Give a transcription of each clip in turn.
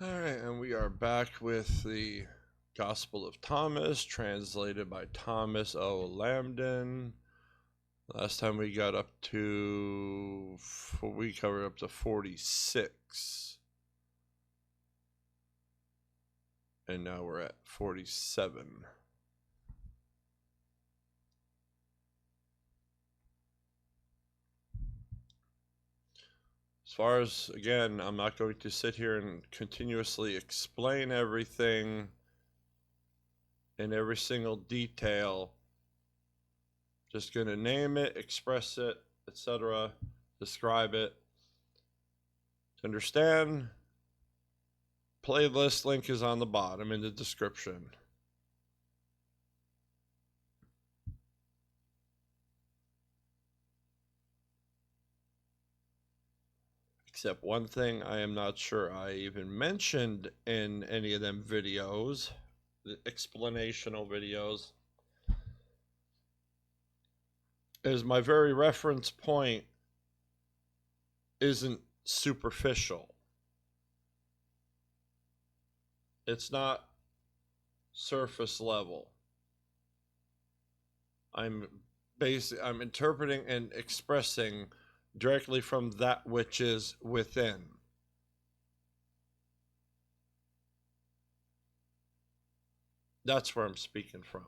All right, and we are back with the Gospel of Thomas, translated by Thomas O. Lambden. Last time we got up to, we covered up to 46. And now we're at 47. As far as, again, I'm not going to sit here and continuously explain everything in every single detail. Just going to name it, express it, etc., describe it. To understand, playlist link is on the bottom in the description. Except one thing I am not sure I even mentioned in any of them videos, the explanational videos, is my very reference point isn't superficial. It's not surface level. I'm interpreting and expressing directly from that which is within. That's where I'm speaking from.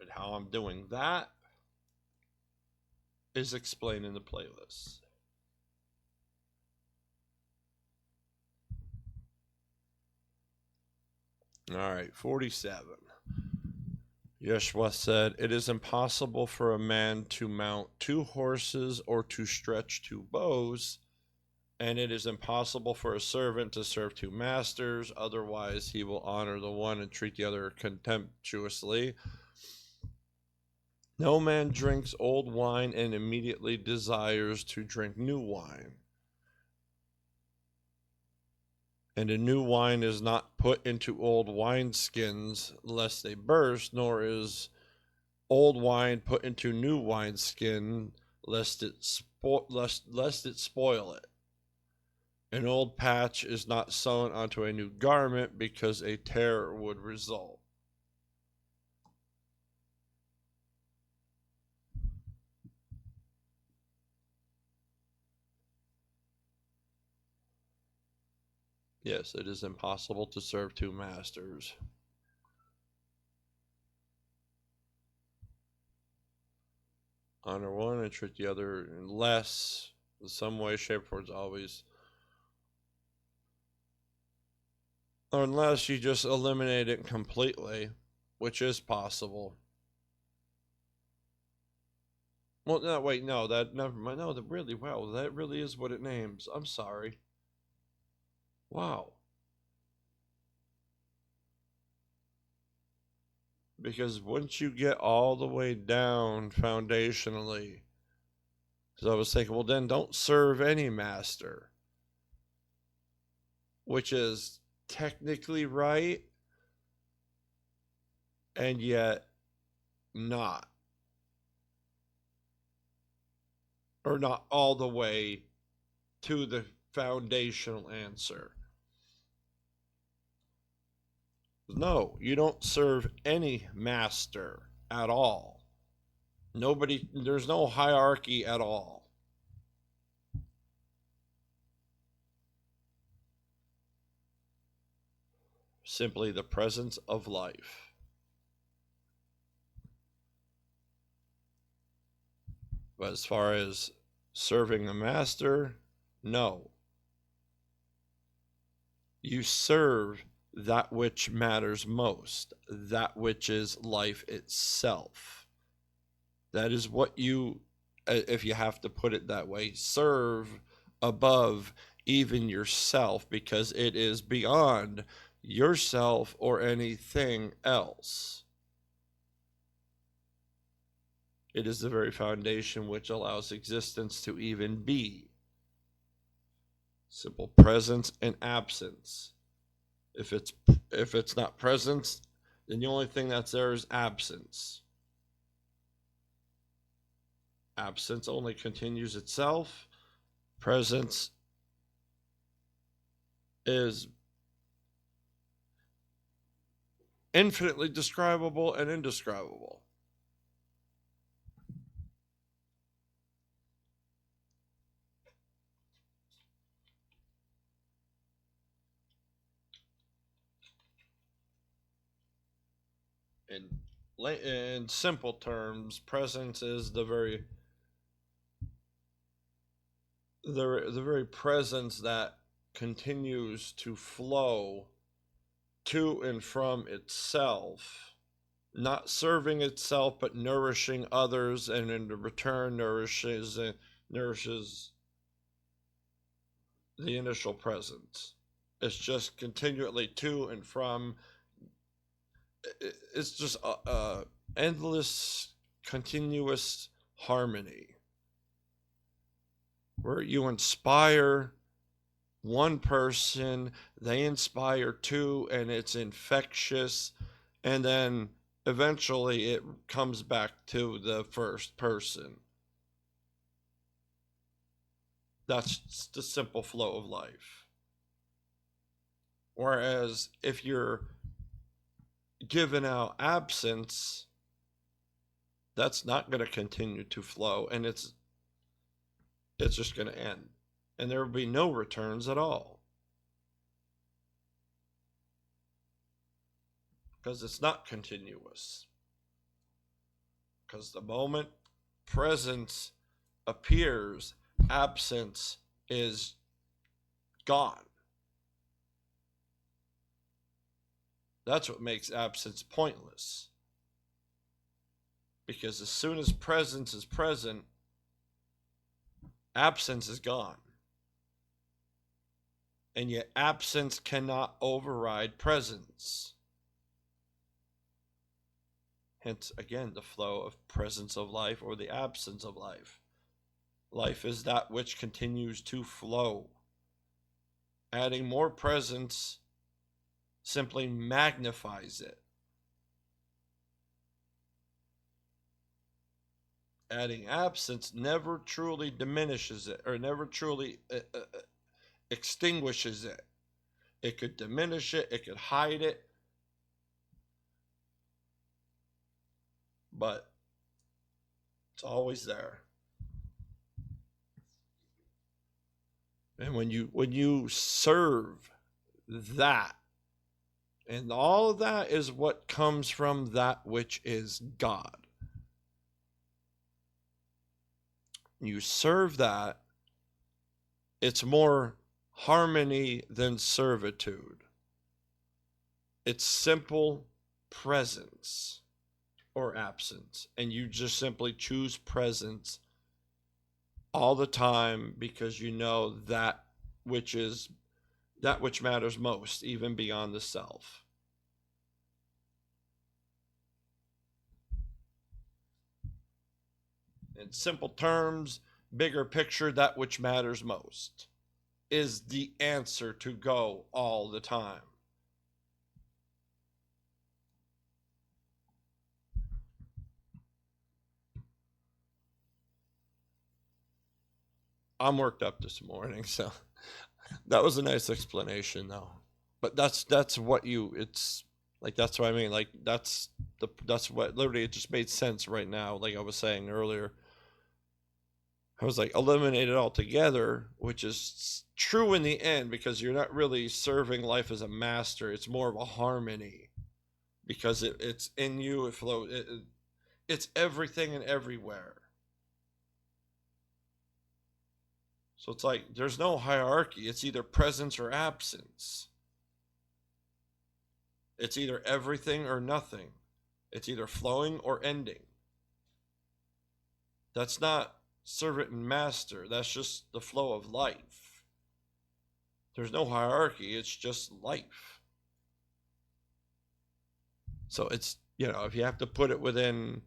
And how I'm doing that is explained in the playlist. All right, 47. Yeshua said, "It is impossible for a man to mount 2 horses or to stretch 2 bows, and it is impossible for a servant to serve 2 masters, otherwise he will honor the one and treat the other contemptuously. No man drinks old wine and immediately desires to drink new wine. And a new wine is not put into old wineskins, lest they burst, nor is old wine put into new wineskin, lest it spoil it. An old patch is not sewn onto a new garment, because a tear would result." Yes, it is impossible to serve 2 masters. Honor one and treat the other unless, in some way, shape, or form, always. Or unless you just eliminate it completely, which is possible. Well, no, wait, no, that never mind. No, that really, wow, that really is what it names. I'm sorry. Wow. Because once you get all the way down foundationally, because I was thinking, well, then don't serve any master, which is technically right, and yet not. Or not all the way to the foundational answer. No, you don't serve any master at all. Nobody, there's no hierarchy at all. Simply the presence of life. But as far as serving a master, no. You serve that which matters most, that which is life itself. That is what you, if you have to put it that way, serve above even yourself, because it is beyond yourself or anything else. It is the very foundation which allows existence to even be. Simple presence and absence. If it's not presence, then the only thing that's there is absence. Absence only continues itself. Presence is infinitely describable and indescribable. In simple terms, presence is the very presence that continues to flow to and from itself, not serving itself but nourishing others, and in return nourishes the initial presence. It's just continually to and from. It's just a endless, continuous harmony where you inspire one person, they inspire two, and it's infectious, and then eventually it comes back to the first person. That's the simple flow of life. Whereas if you're giving out absence, that's not going to continue to flow, and it's just going to end, and there will be no returns at all, because it's not continuous. Because the moment presence appears, absence is gone. That's what makes absence pointless. Because as soon as presence is present, absence is gone. And yet absence cannot override presence. Hence, again, the flow of presence of life or the absence of life. Life is that which continues to flow. Adding more presence simply magnifies it. Adding absence never truly diminishes it, or never truly extinguishes it. It could diminish it, it could hide it, but it's always there. And when you serve that, and all of that is what comes from that which is God. You serve that, it's more harmony than servitude. It's simple presence or absence, and you just simply choose presence all the time because you know that which matters most, even beyond the self. In simple terms, bigger picture, that which matters most is the answer to go all the time. I'm worked up this morning, so that was a nice explanation, though. But that's what it's like. That's what I mean. Like that's what literally it just made sense right now. Like I was saying earlier, I was like eliminate it altogether, which is true in the end because you're not really serving life as a master. It's more of a harmony because it's in you. It flows. It's everything and everywhere. So it's like there's no hierarchy. It's either presence or absence. It's either everything or nothing. It's either flowing or ending. That's not servant and master. That's just the flow of life. There's no hierarchy. It's just life. So it's, if you have to put it within,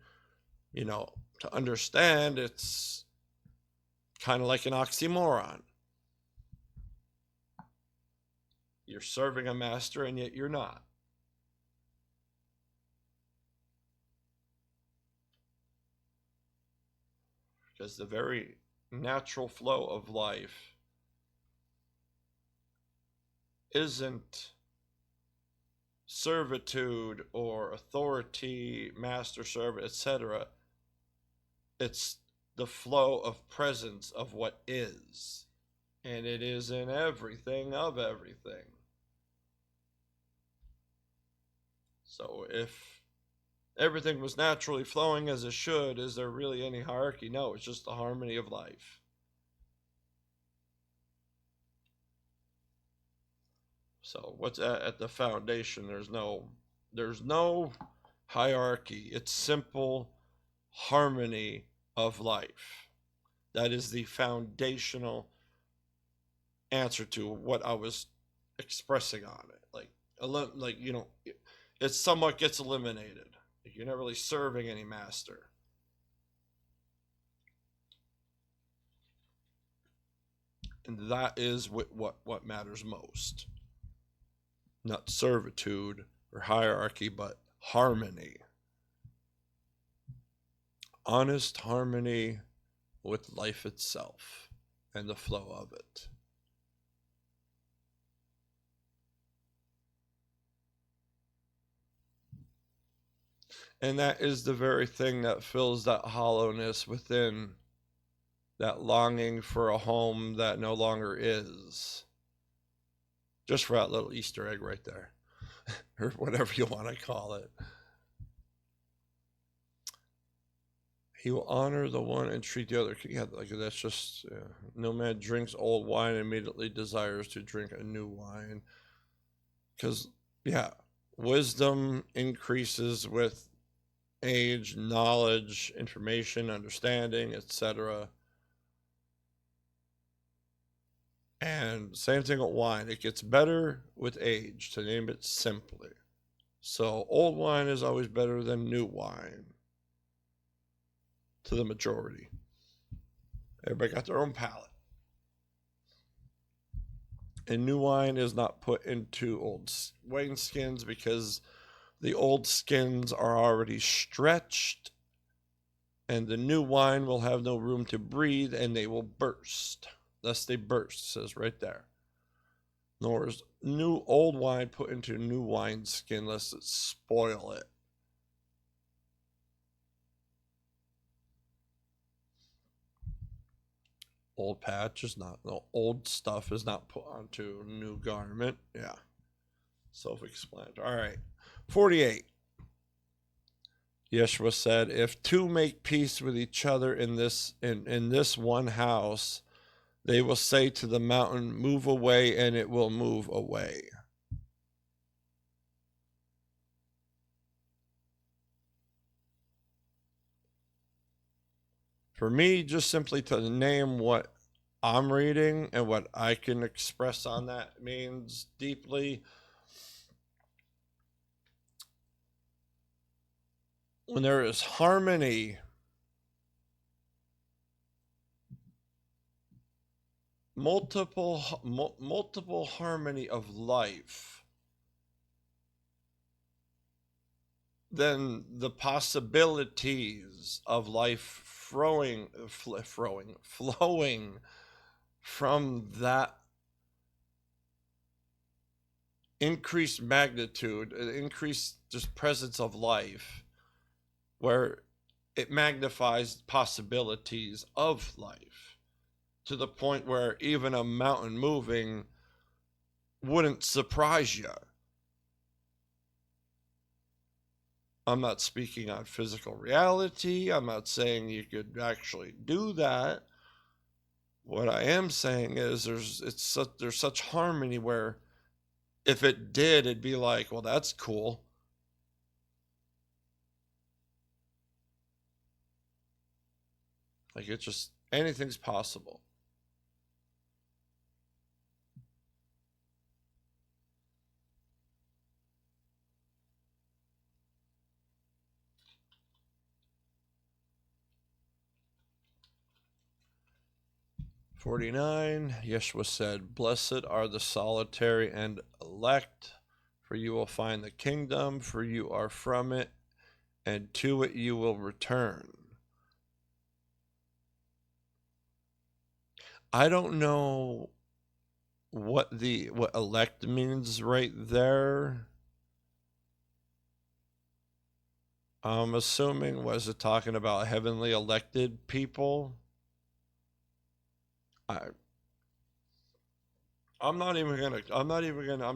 to understand, it's kind of like an oxymoron. You're serving a master and yet you're not. because the very natural flow of life isn't servitude or authority, master servant, etc. It's the flow of presence of what is, and it is in everything of everything. So if everything was naturally flowing as it should, is there really any hierarchy? No, it's just the harmony of life. So what's at the foundation? There's no hierarchy. It's simple harmony of life. That is the foundational answer to what I was expressing on it. Like it somewhat gets eliminated. You're not really serving any master. And that is what matters most. Not servitude or hierarchy, but harmony. Honest harmony with life itself and the flow of it. And that is the very thing that fills that hollowness within, that longing for a home that no longer is. Just for that little Easter egg right there, or whatever you want to call it. He will honor the one and treat the other. Yeah, like that's just, no man drinks old wine and immediately desires to drink a new wine. Because, wisdom increases with age, knowledge, information, understanding, etc. And same thing with wine. It gets better with age, to name it simply. So old wine is always better than new wine, to the majority. Everybody got their own palate. And new wine is not put into old wineskins because the old skins are already stretched, and the new wine will have no room to breathe, and they will burst. Thus they burst, it says right there. Nor is new old wine put into new wineskin, lest it spoil it. Old patch is not, no, old stuff is not put onto a new garment. Yeah. Self-explanatory. All right. 48. Yeshua said, if two make peace with each other in this one house, they will say to the mountain, move away, and it will move away. For me, just simply to name what I'm reading and what I can express on that means deeply. When there is harmony, multiple harmony of life, then the possibilities of life flowing from that increased magnitude, increased just presence of life, where it magnifies possibilities of life to the point where even a mountain moving wouldn't surprise you. I'm not speaking on physical reality. I'm not saying you could actually do that. What I am saying is there's such harmony where if it did, it'd be like, well, that's cool. Like, it's just, anything's possible. (49) Yeshua said, blessed are the solitary and elect, for you will find the kingdom, for you are from it, and to it you will return. I don't know what elect means right there. I'm assuming, was it talking about heavenly elected people? I I'm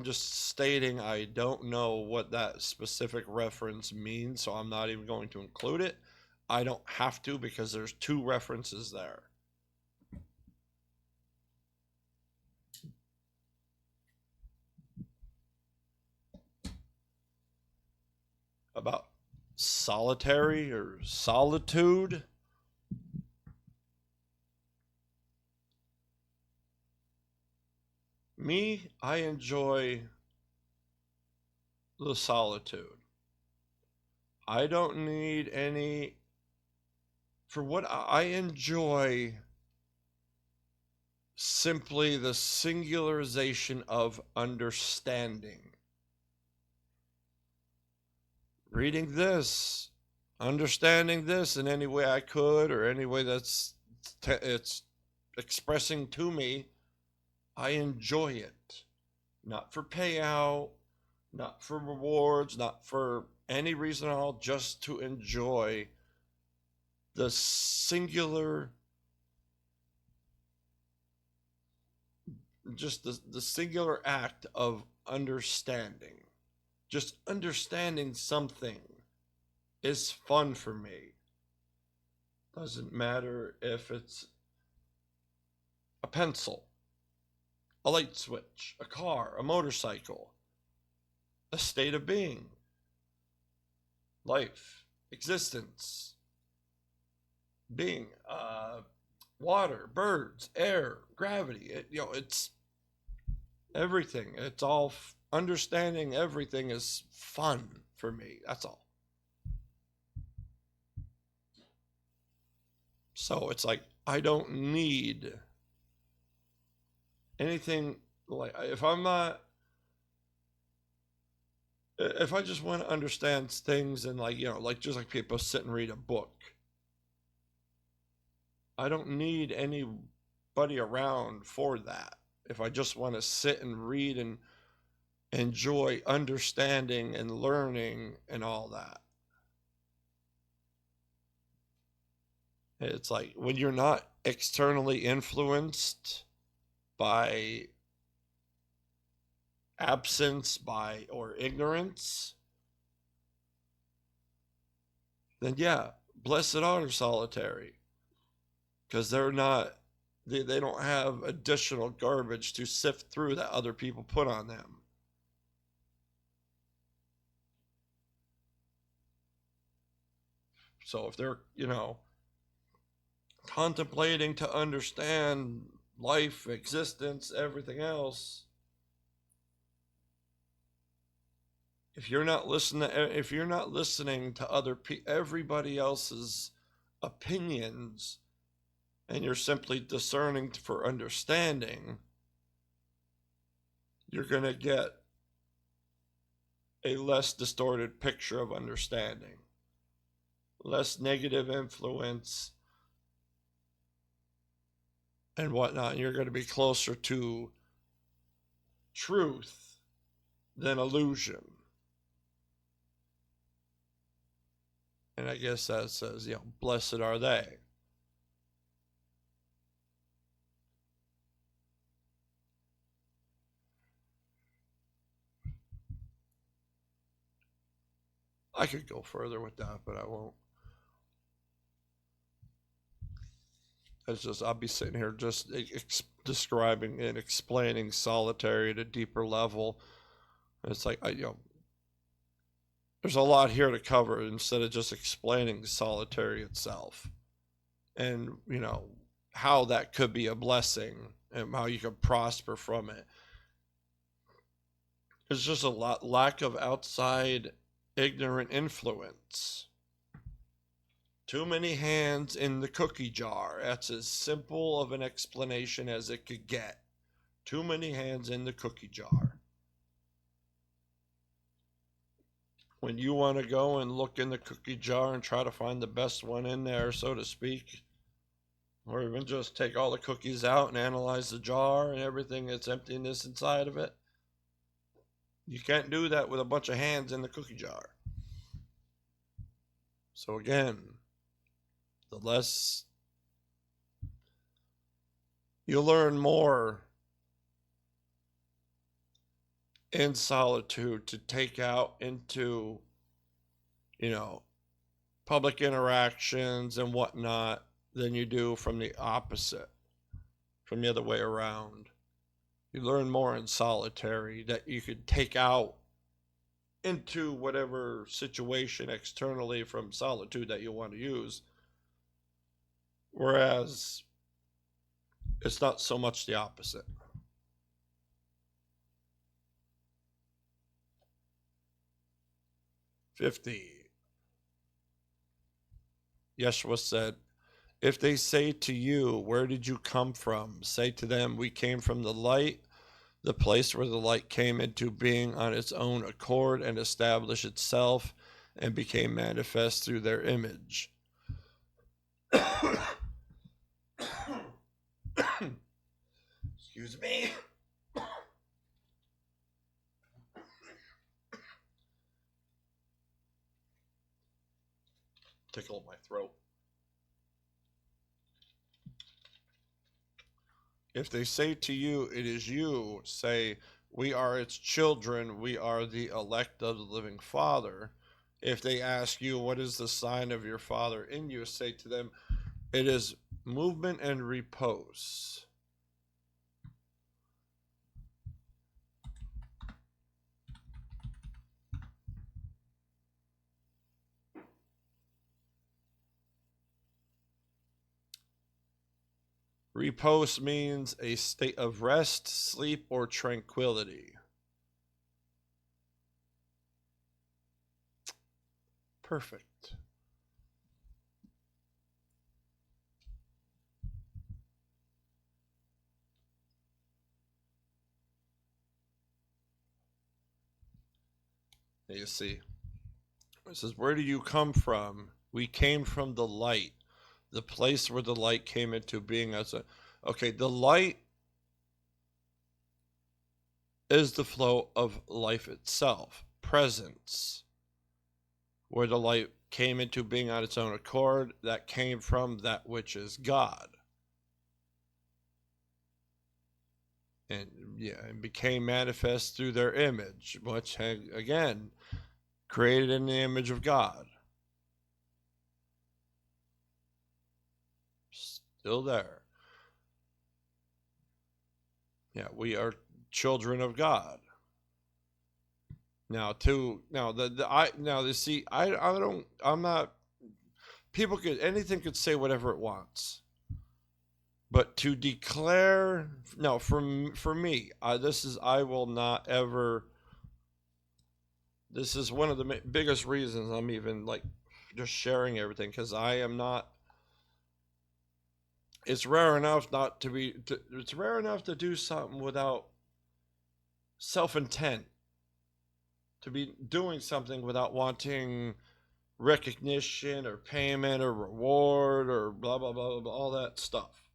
just stating I don't know what that specific reference means, so I'm not even going to include it. I don't have to because there's two references there. About solitary or solitude. Me, I enjoy the solitude. I don't need any, for what I enjoy, simply the singularization of understanding. Reading this, understanding this in any way I could, or any way it's expressing to me, I enjoy it. Not for payout, not for rewards, not for any reason at all, just to enjoy the singular, just the singular act of understanding. Just understanding something is fun for me. Doesn't matter if it's a pencil, a light switch, a car, a motorcycle, a state of being, life, existence, being, water, birds, air, gravity. It's everything. It's all understanding everything is fun for me. That's all. So it's like I don't need anything, like if I just want to understand things, and like just like people sit and read a book, I don't need anybody around for that. If I just want to sit and read and enjoy understanding and learning and all that. It's like when you're not externally influenced by absence, by or ignorance, then yeah, blessed are solitary, because they don't have additional garbage to sift through that other people put on them. So if they're, contemplating to understand life, existence, everything else, if you're not listening to everybody else's opinions, and you're simply discerning for understanding, you're going to get a less distorted picture of understanding, less negative influence and whatnot. And you're going to be closer to truth than illusion. And I guess that says, blessed are they. I could go further with that, but I won't. It's just, I'll be sitting here just describing and explaining solitary at a deeper level. It's like, there's a lot here to cover instead of just explaining solitary itself. And, how that could be a blessing and how you could prosper from it. There's just a lack of outside ignorant influence. Too many hands in the cookie jar. That's as simple of an explanation as it could get. Too many hands in the cookie jar. When you want to go and look in the cookie jar and try to find the best one in there, so to speak, Or even just take all the cookies out and analyze the jar and everything that's emptiness inside of it. You can't do that with a bunch of hands in the cookie jar. So again, the less you learn more in solitude to take out into, public interactions and whatnot than you do from the opposite, from the other way around. You learn more in solitary that you could take out into whatever situation externally from solitude that you want to use. Whereas it's not so much the opposite. "50. Yeshua said, if they say to you, where did you come from? Say to them, we came from the light, the place where the light came into being on its own accord and established itself and became manifest through their image." Excuse me. Tickle my throat. "If they say to you, it is you, say, we are its children, we are the elect of the living Father. If they ask you, what is the sign of your Father in you, say to them, it is movement and repose." Repose means a state of rest, sleep, or tranquility. Perfect. You see, it says, where do you come from? We came from the light, the place where the light came into being as a... Okay, the light is the flow of life itself, presence, where the light came into being on its own accord, that came from that which is God. And and became manifest through their image, which again, created in the image of God. Still there. Yeah, we are children of God. Now, I'm not. Anything could say whatever it wants, but to declare, no, for me, I will not ever. This is one of the biggest reasons I'm even like just sharing everything, because I am not. It's rare enough not to be. It's rare enough to do something without self-intent. To be doing something without wanting recognition or payment or reward or blah blah blah blah, all that stuff.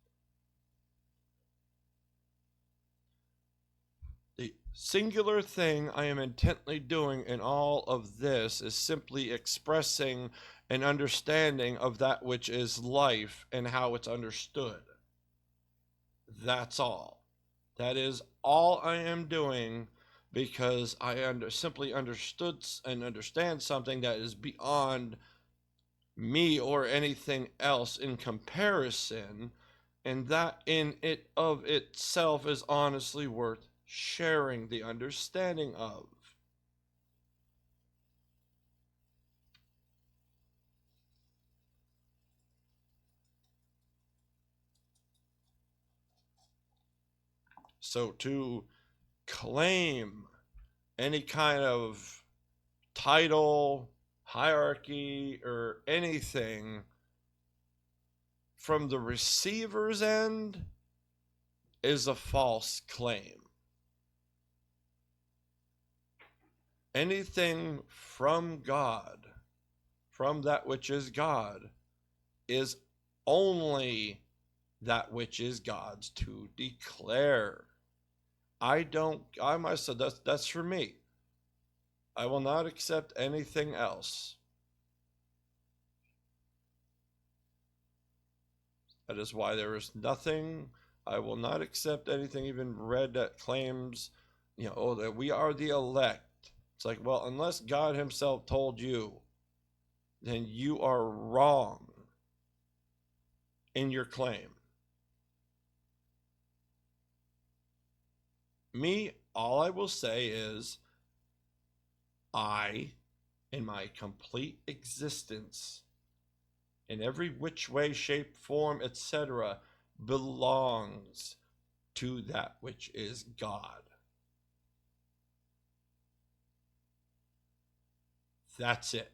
The singular thing I am intently doing in all of this is simply expressing an understanding of that which is life and how it's understood. That's all. That is all I am doing, because I simply understood and understand something that is beyond me or anything else in comparison, and that in it of itself is honestly worth sharing the understanding of. So to claim any kind of title, hierarchy, or anything from the receiver's end is a false claim. Anything from God, from that which is God, is only that which is God's to declare. I myself, that's for me. I will not accept anything else. That is why there is nothing, I will not accept anything even read that claims, that we are the elect. It's like, well, unless God himself told you, then you are wrong in your claim. Me, all I will say is, I, in my complete existence, in every which way, shape, form, etc., belongs to that which is God. That's it.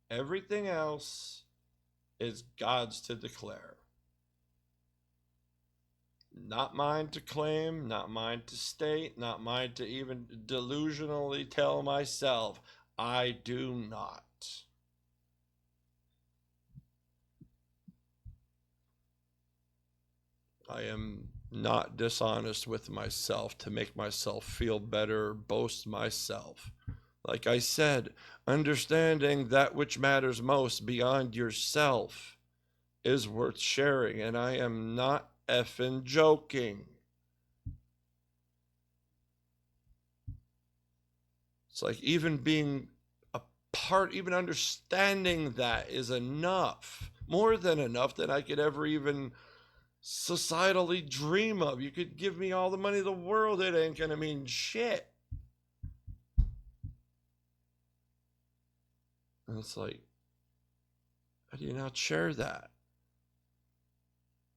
Everything else is God's to declare. Not mine to claim, not mine to state, not mine to even delusionally tell myself. I do not. I am not dishonest with myself to make myself feel better, boast myself. Like I said, understanding that which matters most beyond yourself is worth sharing, and I am not effing joking. It's like even being a part, even understanding that is enough, more than enough that I could ever even societally dream of. You could give me all the money in the world, it ain't gonna mean shit. And it's like, how do you not share that?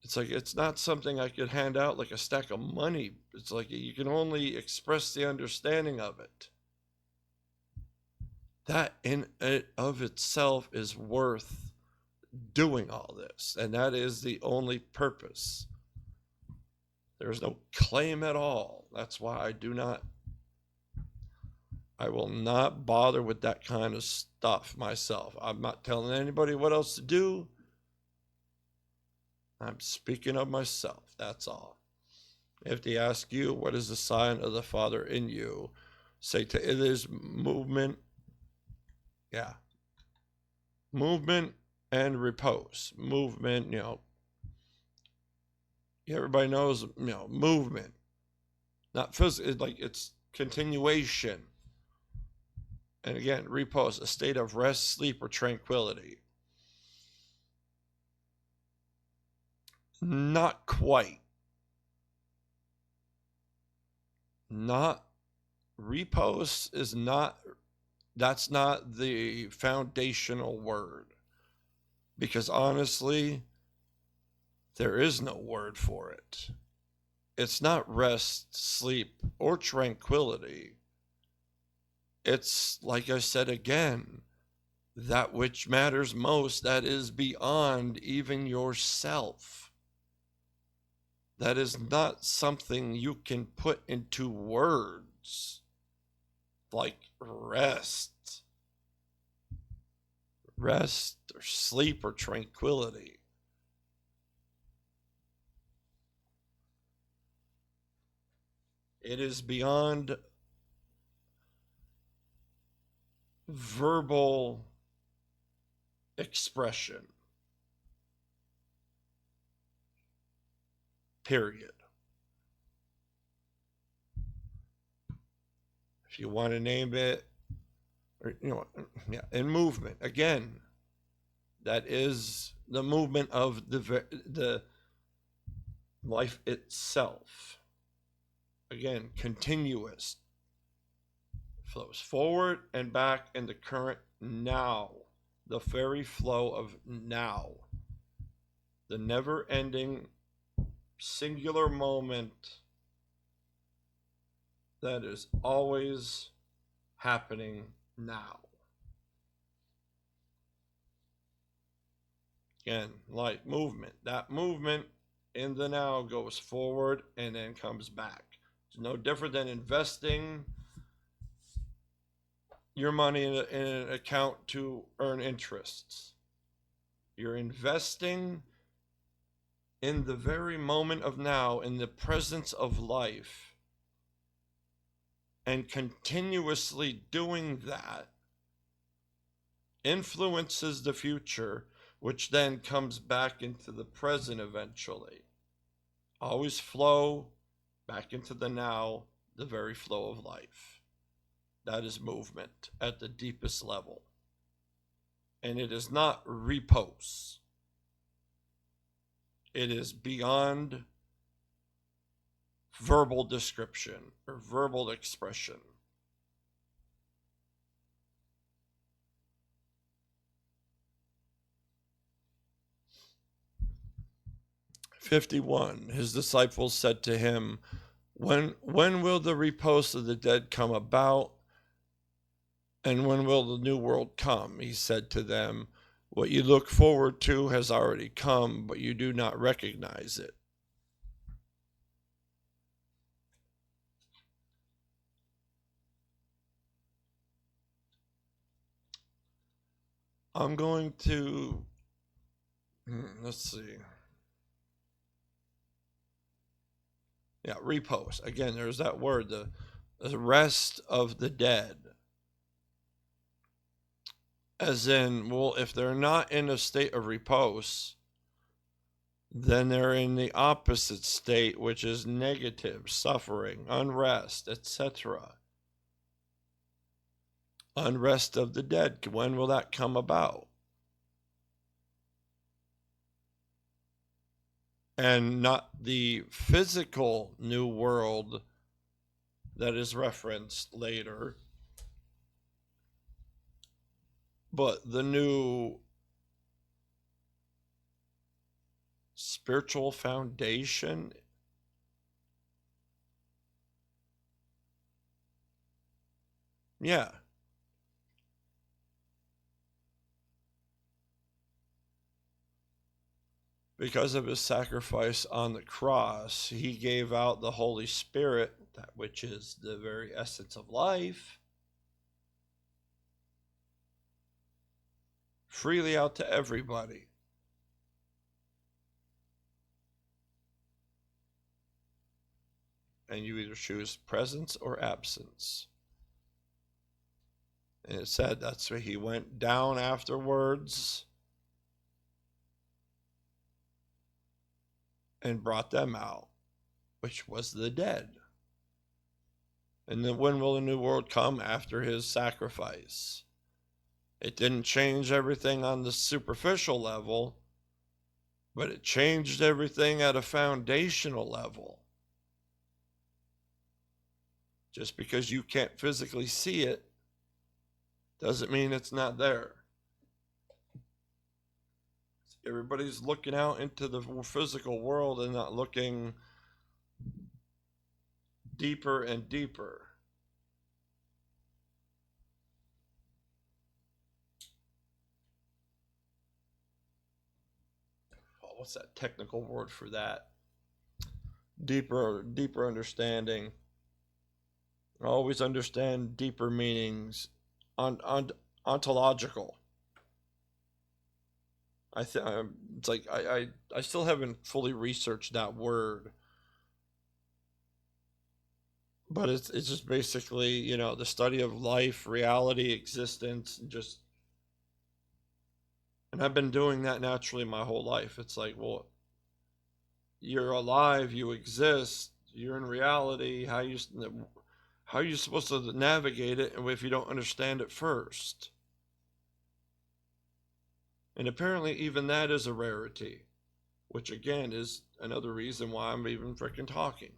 It's like, it's not something I could hand out like a stack of money. It's like you can only express the understanding of it. That in it of itself is worth doing all this. And that is the only purpose. There's no claim at all. That's why I will not bother with that kind of stuff myself. I'm not telling anybody what else to do. I'm speaking of myself. That's all. If they ask you, what is the sign of the Father in you? Say it is movement. Yeah. Movement and repose. Movement, everybody knows, movement. Not physical, like it's continuation. And again, repose, a state of rest, sleep, or tranquility. Not quite. Not repose is not, that's not the foundational word. Because honestly, there is no word for it. It's not rest, sleep, or tranquility. It's, like I said again, that which matters most, that is beyond even yourself. That is not something you can put into words, like rest or sleep or tranquility. It is beyond verbal expression. Period. If you want to name it, or, and movement. Again, that is the movement of the life itself. Again, continuous. Flows forward and back in the current now. The very flow of now. The never-ending singular moment that is always happening now. Again, like movement. That movement in the now goes forward and then comes back. It's no different than investing your money in an account to earn interests. You're investing in the very moment of now, in the presence of life, and continuously doing that influences the future, which then comes back into the present eventually. Always flow back into the now, the very flow of life. That is movement at the deepest level. And it is not repose. It is beyond verbal description or verbal expression. "51. His disciples said to him, when will the repose of the dead come about? And when will the new world come?" He said to them, "What you look forward to has already come, but you do not recognize it." I'm going to, let's see. Yeah, repose. Again, there's that word, the rest of the dead. As in, well, if they're not in a state of repose, then they're in the opposite state, which is negative, suffering, unrest, etc. Unrest of the dead. When will that come about? And not the physical new world that is referenced later, but the new spiritual foundation. Yeah. Because of his sacrifice on the cross, he gave out the Holy Spirit, that which is the very essence of life, freely out to everybody. And you either choose presence or absence. And it said that's where he went down afterwards and brought them out, which was the dead. And then when will the new world come? After his sacrifice. It didn't change everything on the superficial level, but it changed everything at a foundational level. Just because you can't physically see it doesn't mean it's not there. Everybody's looking out into the physical world and not looking deeper and deeper. Oh, what's that technical word for that? Deeper understanding. Always understand deeper meanings. Ontological. It's like I still haven't fully researched that word, but it's just basically, the study of life, reality, existence, and I've been doing that naturally my whole life. It's like, well, you're alive, you exist, you're in reality. How are you supposed to navigate it if you don't understand it first? And apparently even that is a rarity, which again is another reason why I'm even freaking talking.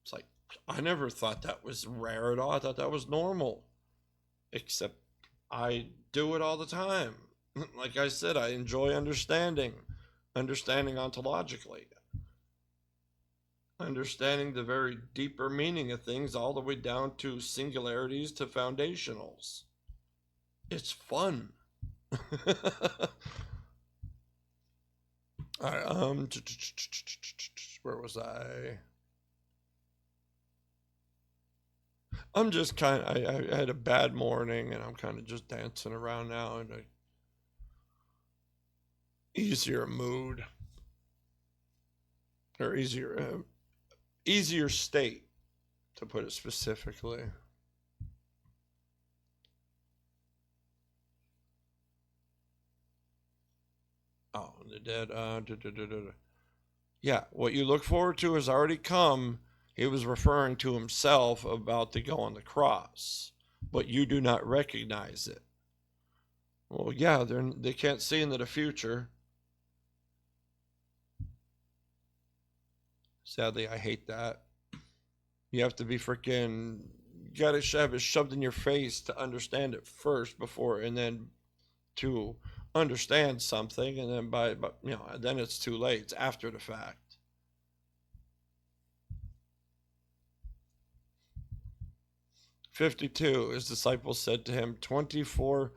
It's like, I never thought that was rare at all. I thought that was normal. Except I do it all the time. Like I said, I enjoy understanding ontologically, understanding the very deeper meaning of things, all the way down to singularities to foundationals. It's fun. All right, where was I? I'm just kind of, I had a bad morning and I'm kind of just dancing around now, and easier mood, or easier state, to put it specifically. Oh, the dead. Yeah, what you look forward to has already come. He was referring to himself about to go on the cross, but you do not recognize it. Well, yeah, they can't see into the future. Sadly, I hate that. You have to be freaking. You gotta have it shoved in your face to understand it first before, and then to understand something, and then but then it's too late. It's after the fact. 52, his disciples said to him, 24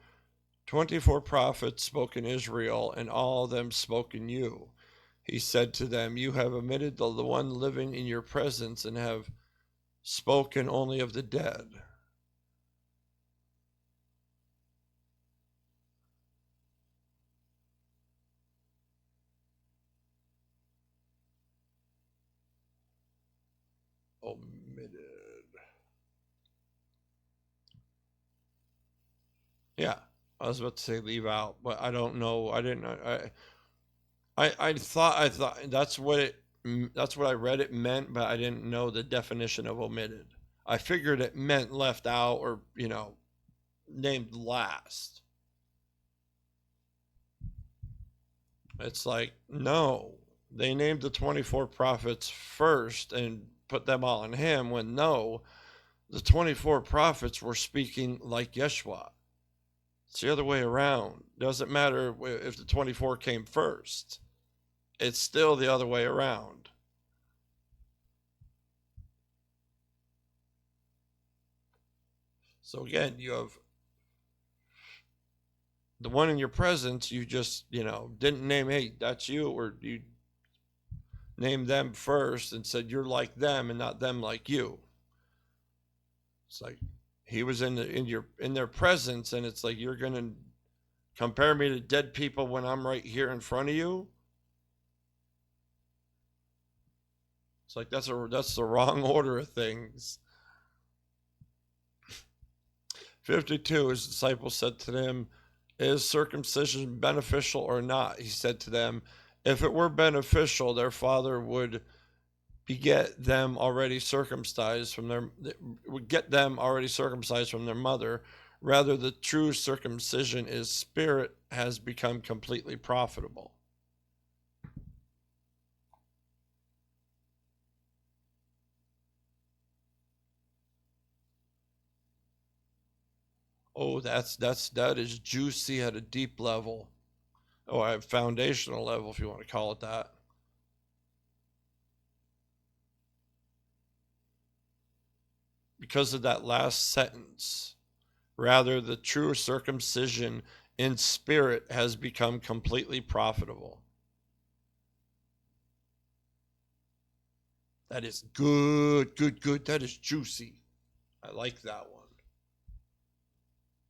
prophets spoke in Israel, and all of them spoke in you. He said to them, you have omitted the one living in your presence, and have spoken only of the dead. Omitted. Yeah, I was about to say leave out, but I don't know. I didn't. I thought that's what I read it meant, but I didn't know the definition of omitted. I figured it meant left out, or named last. It's like, no, they named the 24 prophets first and put them all on him, when no, the 24 prophets were speaking like Yeshua. It's the other way around. Doesn't matter if the 24 came first. It's still the other way around. So again, you have the one in your presence. You just, didn't name, hey, that's you, or you named them first and said you're like them and not them like you. It's like he was in their presence, and it's like, you're gonna compare me to dead people when I'm right here in front of you. It's like that's the wrong order of things. 52, his disciples said to them, is circumcision beneficial or not? He said to them, if it were beneficial, their father would get them already circumcised from their mother. Rather, the true circumcision is spirit has become completely profitable. Oh, that is juicy at a deep level. Oh, a foundational level, if you want to call it that. Because of that last sentence, rather, the true circumcision in spirit has become completely profitable. That is good. That is juicy. I like that one.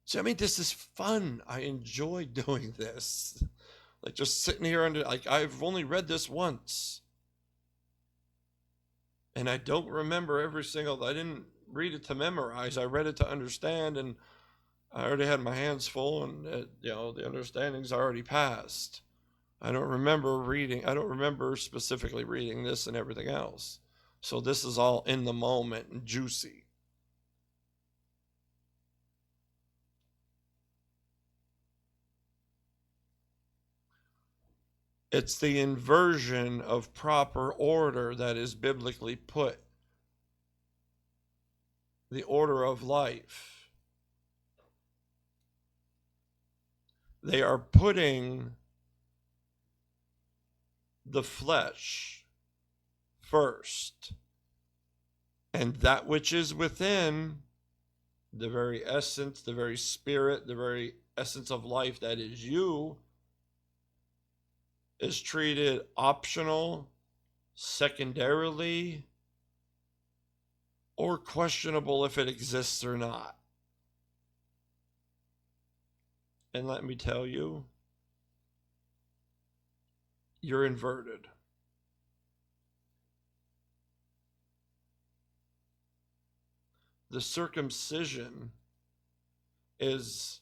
So, this is fun. I enjoy doing this. Like, just sitting here and I've only read this once. And I don't remember I didn't read it to memorize. I read it to understand, and I already had my hands full, and the understanding's already passed. I don't remember specifically reading this and everything else. So this is all in the moment and juicy. It's the inversion of proper order that is biblically put. The order of life. They are putting the flesh first, and that which is within, the very essence, the very spirit, the very essence of life that is you, is treated optional, secondarily, or questionable if it exists or not. And let me tell you, you're inverted. The circumcision is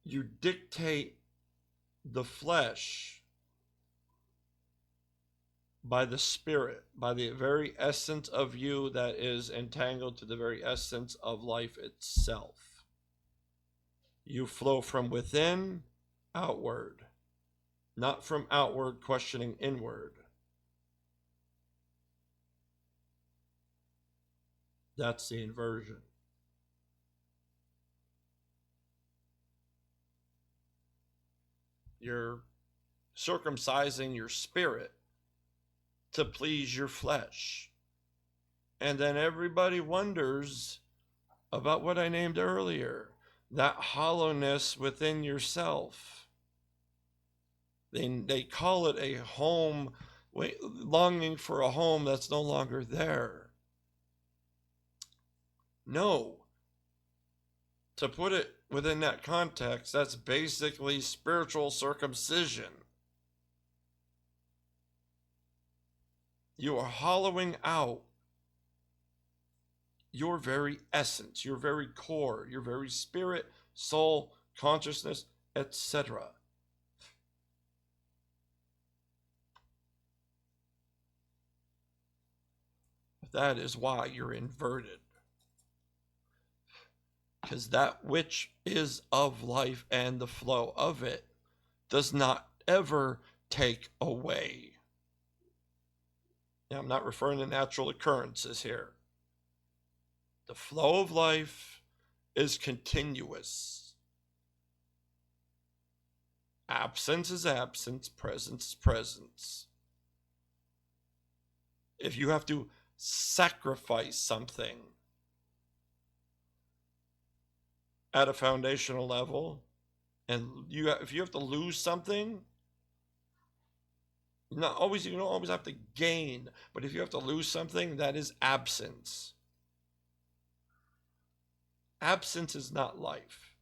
you dictate the flesh by the spirit, by the very essence of you that is entangled to the very essence of life itself. You flow from within outward, not from outward questioning inward. That's the inversion. You're circumcising your spirit to please your flesh. And then everybody wonders about what I named earlier, that hollowness within yourself. They call it a home, longing for a home that's no longer there. No. To put it within that context, that's basically spiritual circumcision. You are hollowing out your very essence, your very core, your very spirit, soul, consciousness, etc. That is why you're inverted. Because that which is of life and the flow of it does not ever take away. Now, I'm not referring to natural occurrences here. The flow of life is continuous. Absence is absence, presence is presence. If you have to sacrifice something at a foundational level, and if you have to lose something, you don't always have to gain, but if you have to lose something, that is absence. Absence is not life.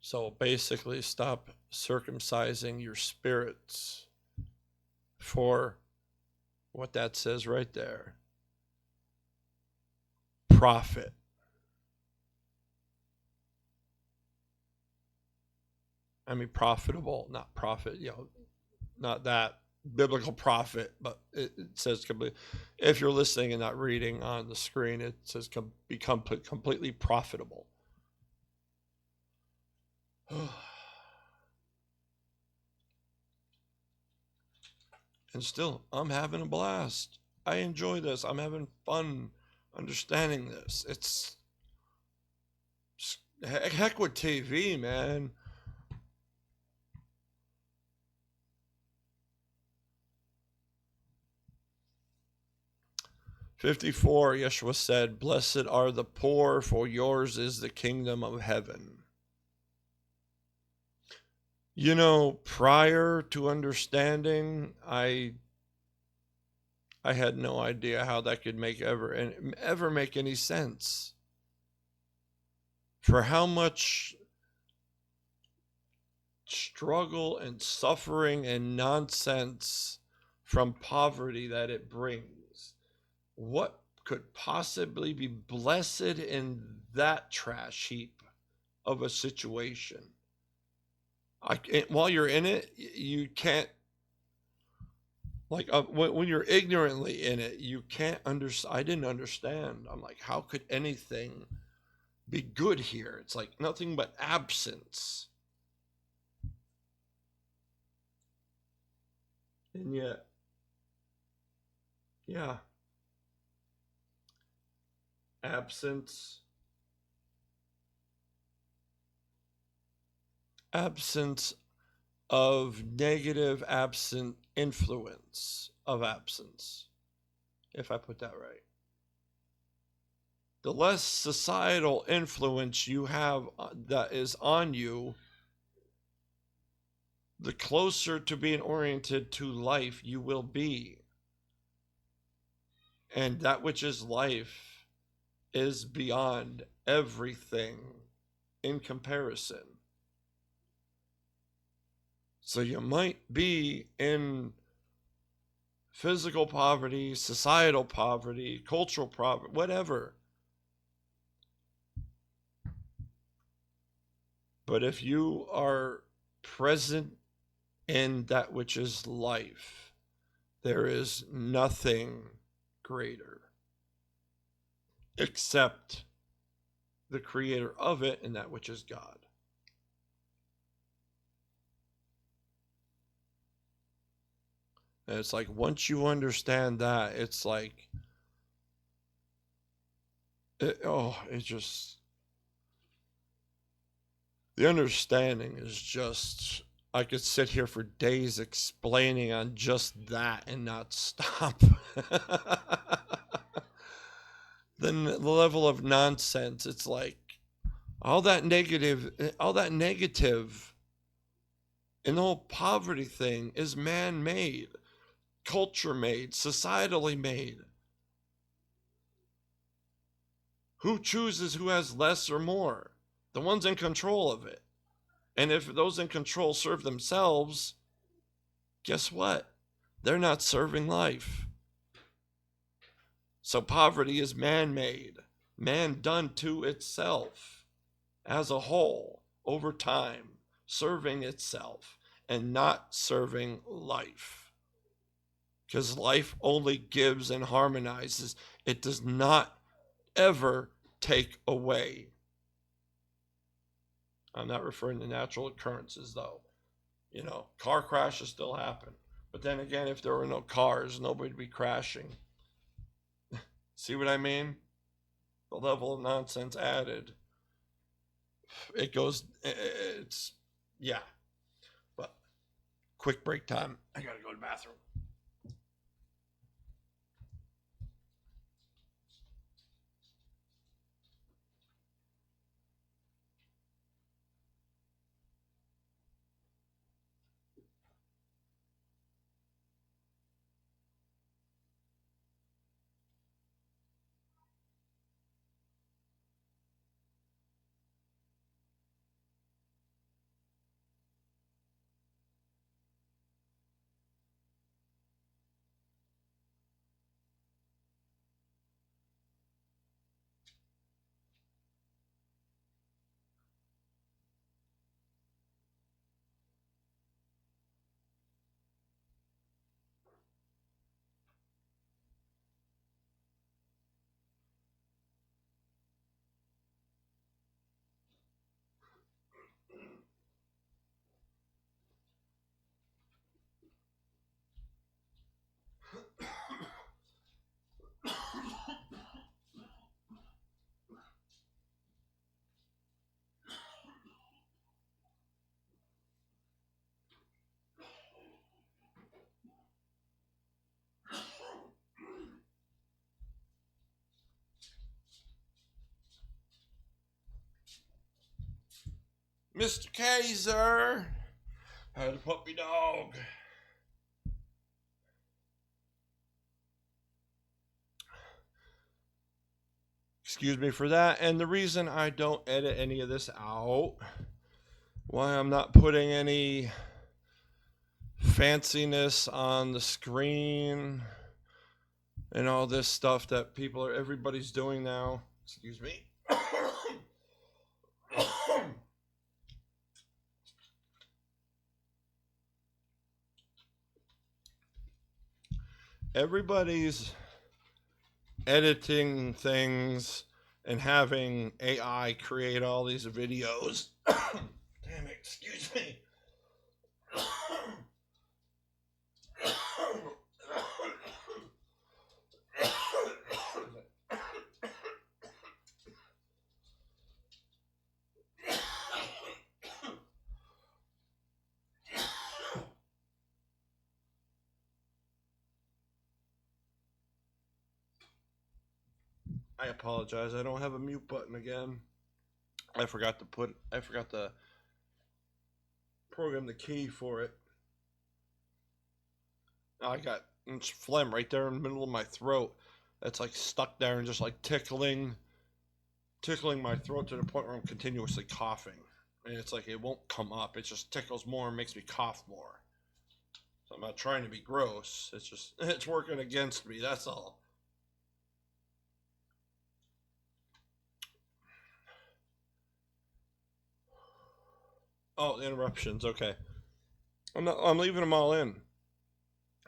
So basically, stop circumcising your spirits for what that says right there. Profit. I mean, profitable, not profit, not that biblical profit, but it says if you're listening and not reading on the screen, it says become completely profitable. And still, I'm having a blast. I enjoy this. I'm having fun understanding this. It's heck with TV, man. "54, Yeshua said, 'Blessed are the poor, for yours is the kingdom of heaven.'" Prior to understanding, I had no idea how that could ever make any sense. For how much struggle and suffering and nonsense from poverty that it brings. What could possibly be blessed in that trash heap of a situation? While you're in it, you can't, when you're ignorantly in it, you can't understand. I didn't understand. I'm like, how could anything be good here? It's like nothing but absence. And yet, yeah, absence of negative absent influence of absence, if I put that right. The less societal influence you have that is on you, the closer to being oriented to life you will be. And that which is life is beyond everything in comparison. So you might be in physical poverty, societal poverty, cultural poverty, whatever. But if you are present in that which is life, there is nothing greater except the creator of it, and that which is God. And it's like, once you understand that, it's like, it's just, the understanding is just, I could sit here for days explaining on just that and not stop. Then the level of nonsense, it's like, all that negative and the whole poverty thing is man-made, culture-made, societally made. Who chooses who has less or more? The ones in control of it. And if those in control serve themselves, guess what? They're not serving life. So poverty is man-made, man done to itself as a whole over time, serving itself and not serving life. Because life only gives and harmonizes. It does not ever take away. I'm not referring to natural occurrences, though. You know, car crashes still happen. But then again, if there were no cars, nobody would be crashing. See what I mean? The level of nonsense added. It goes, it's, yeah. But quick break time. I gotta go to the bathroom. Mr. Kaiser, had a puppy dog. Excuse me for that. And the reason I don't edit any of this out, why I'm not putting any fanciness on the screen and all this stuff that everybody's doing now. Excuse me. Everybody's editing things and having AI create all these videos. Damn it, excuse me. I apologize. I don't have a mute button again. I forgot to program the key for it. Now I got phlegm right there in the middle of my throat. That's like stuck there and just like tickling my throat to the point where I'm continuously coughing. And it's like it won't come up. It just tickles more and makes me cough more. So I'm not trying to be gross. It's just, it's working against me. That's all. Oh, the interruptions. Okay. I'm leaving them all in.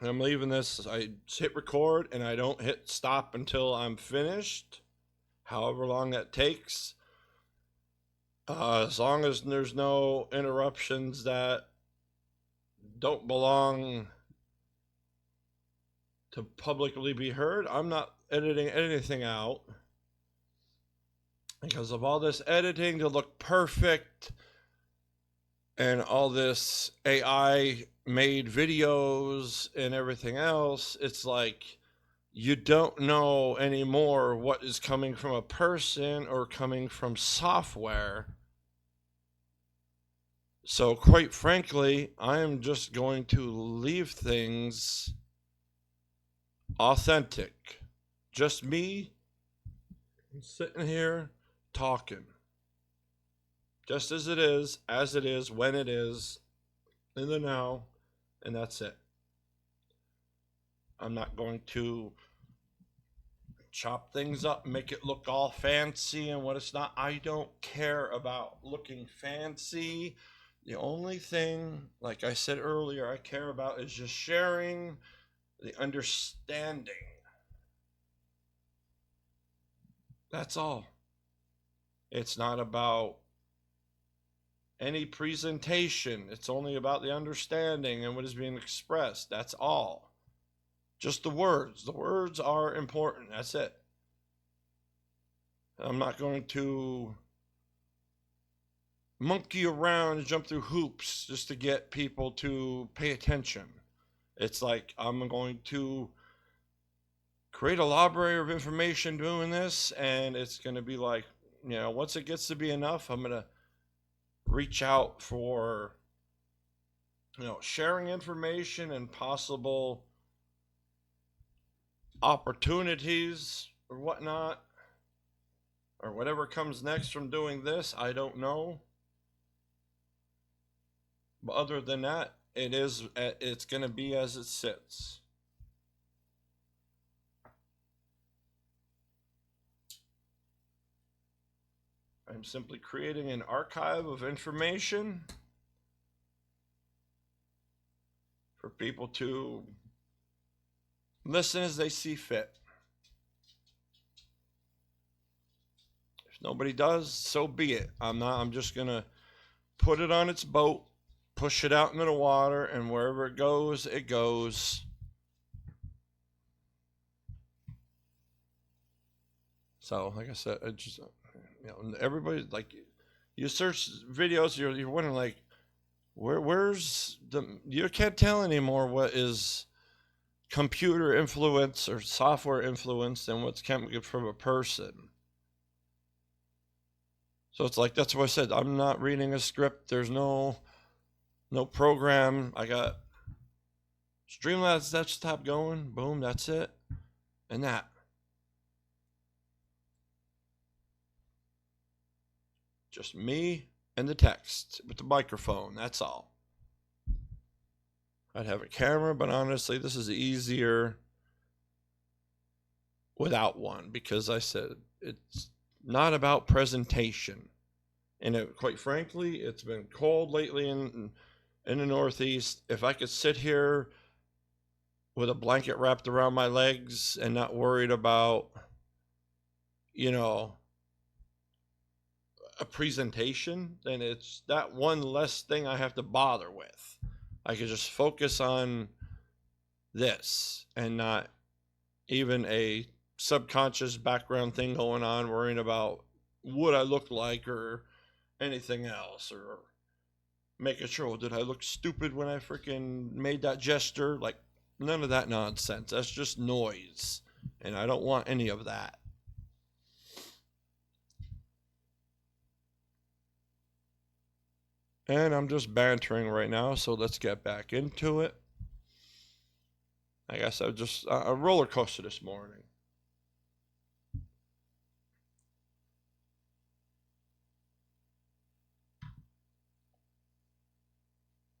I'm leaving this. I hit record and I don't hit stop until I'm finished. However long that takes. As long as there's no interruptions that don't belong to publicly be heard, I'm not editing anything out. Because of all this editing to look perfect and all this AI made videos and everything else, it's like you don't know anymore what is coming from a person or coming from software. So quite frankly, I am just going to leave things authentic. Just me sitting here talking. Just as it is, when it is, in the now, and that's it. I'm not going to chop things up, make it look all fancy and what it's not. I don't care about looking fancy. The only thing, like I said earlier, I care about is just sharing the understanding. That's all. It's not about any presentation. It's only about the understanding and what is being expressed. That's all. Just the words. The words are important. That's it. I'm not going to monkey around and jump through hoops just to get people to pay attention. It's like I'm going to create a library of information doing this, and it's going to be like, once it gets to be enough, I'm going to reach out for, sharing information and possible opportunities or whatnot, or whatever comes next from doing this. I don't know. But other than that, it's going to be as it sits. I'm simply creating an archive of information for people to listen as they see fit. If nobody does, so be it. I'm just going to put it on its boat, push it out into the water, and wherever it goes, it goes. So, like I said, it just, everybody, like, you search videos, you're wondering, like, where's you can't tell anymore what is computer influence or software influence and what's coming from a person. So it's like, that's what I said. I'm not reading a script. There's no program. I got Streamlabs desktop going. Boom, that's it. And that. Just me and the text with the microphone. That's all. I'd have a camera, but honestly, this is easier without one, because I said it's not about presentation. And quite frankly, it's been cold lately in the Northeast. If I could sit here with a blanket wrapped around my legs and not worried about, a presentation, then it's that one less thing I have to bother with. I could just focus on this and not even a subconscious background thing going on, worrying about what I look like or anything else, or making sure, did I look stupid when I freaking made that gesture? Like, none of that nonsense. That's just noise, and I don't want any of that. And I'm just bantering right now, so let's get back into it. I guess I was just a roller coaster this morning.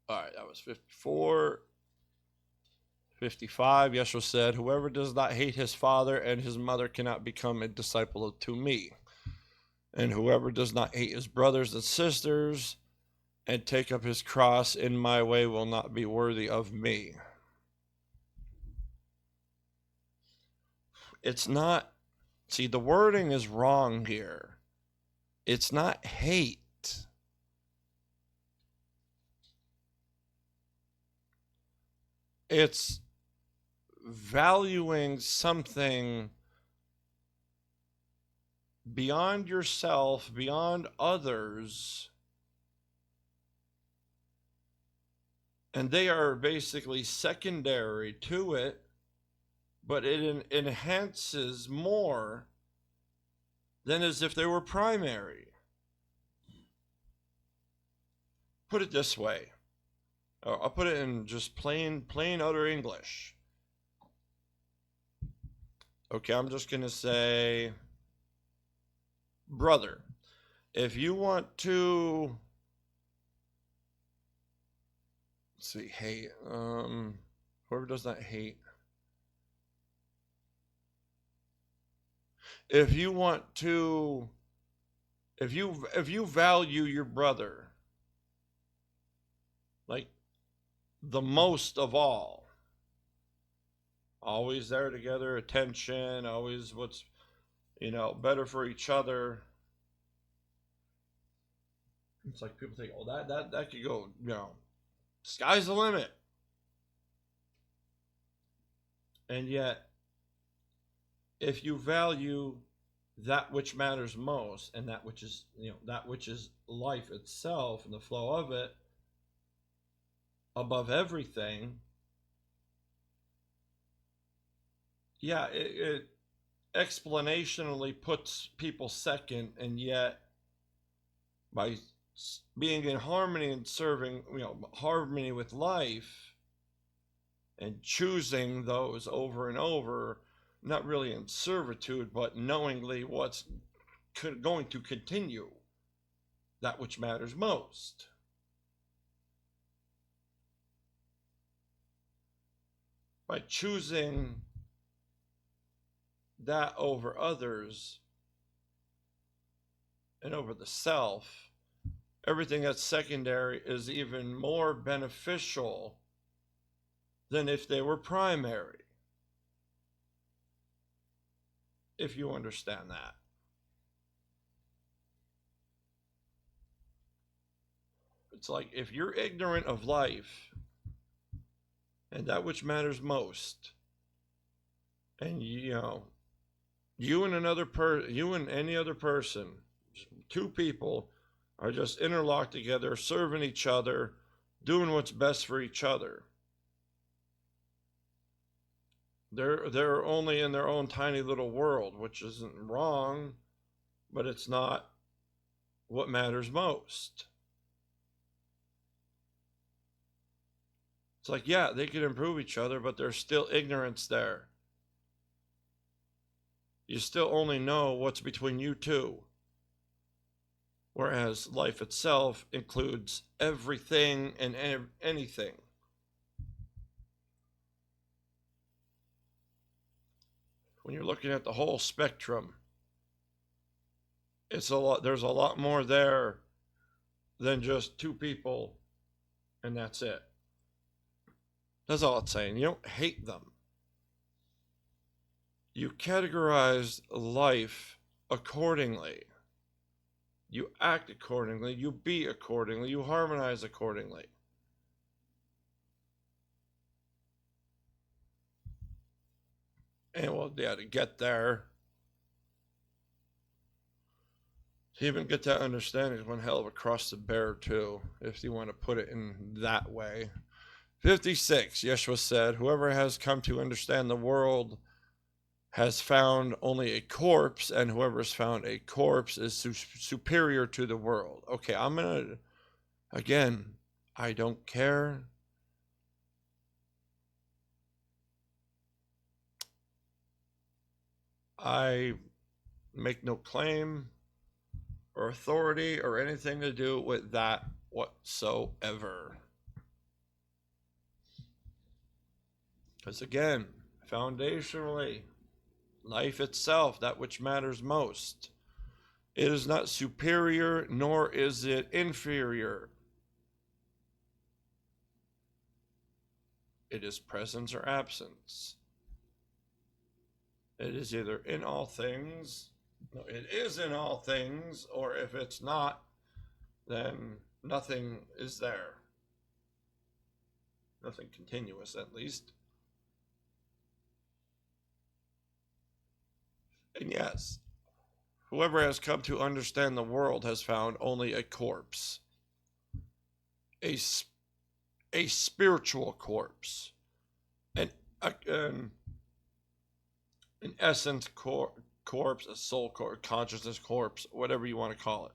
All right, that was 54. 55, Yeshua said, whoever does not hate his father and his mother cannot become a disciple to me. And whoever does not hate his brothers and sisters and take up his cross in my way will not be worthy of me. It's not, see, the wording is wrong here. It's not hate. It's valuing something beyond yourself, beyond others, and they are basically secondary to it, but it enhances more than as if they were primary. Put it this way. I'll put it in just plain utter English. Okay, I'm just going to say, brother, if you want to, let's see, hate, whoever does not hate, if you want to, if you value your brother like the most of all, always there together, attention, always what's, better for each other. It's like people think, oh, that could go, sky's the limit. And yet, if you value that which matters most, and that which is, that which is life itself and the flow of it, above everything, yeah, it explanationally puts people second, and yet by being in harmony and serving, harmony with life and choosing those over and over, not really in servitude, but knowingly what's going to continue, that which matters most. By choosing that over others and over the self, everything that's secondary is even more beneficial than if they were primary. If you understand that. It's like if you're ignorant of life and that which matters most, and you and any other person, two people are just interlocked together, serving each other, doing what's best for each other. They're only in their own tiny little world, which isn't wrong, but it's not what matters most. It's like, yeah, they could improve each other, but there's still ignorance there. You still only know what's between you two. Whereas life itself includes everything and anything. When you're looking at the whole spectrum, there's a lot more there than just two people and that's it. That's all it's saying. You don't hate them. You categorize life accordingly. You act accordingly. You be accordingly. You harmonize accordingly. And well, yeah, to get there, to even get that understanding is one hell of a cross to bear too, if you want to put it in that way. 56, Yeshua said, whoever has come to understand the world has found only a corpse, and whoever has found a corpse is superior to the world. Okay, I'm going to Again, I don't care. I make no claim or authority or anything to do with that whatsoever. Because again, foundationally, life itself, that which matters most, it is not superior nor is it inferior. It is presence or absence. It is either in all things, no, it is in all things, or if it's not, then nothing is there. Nothing continuous, at least. And yes, whoever has come to understand the world has found only a corpse, a spiritual corpse, an essence corpse, a soul corpse, consciousness corpse, whatever you want to call it.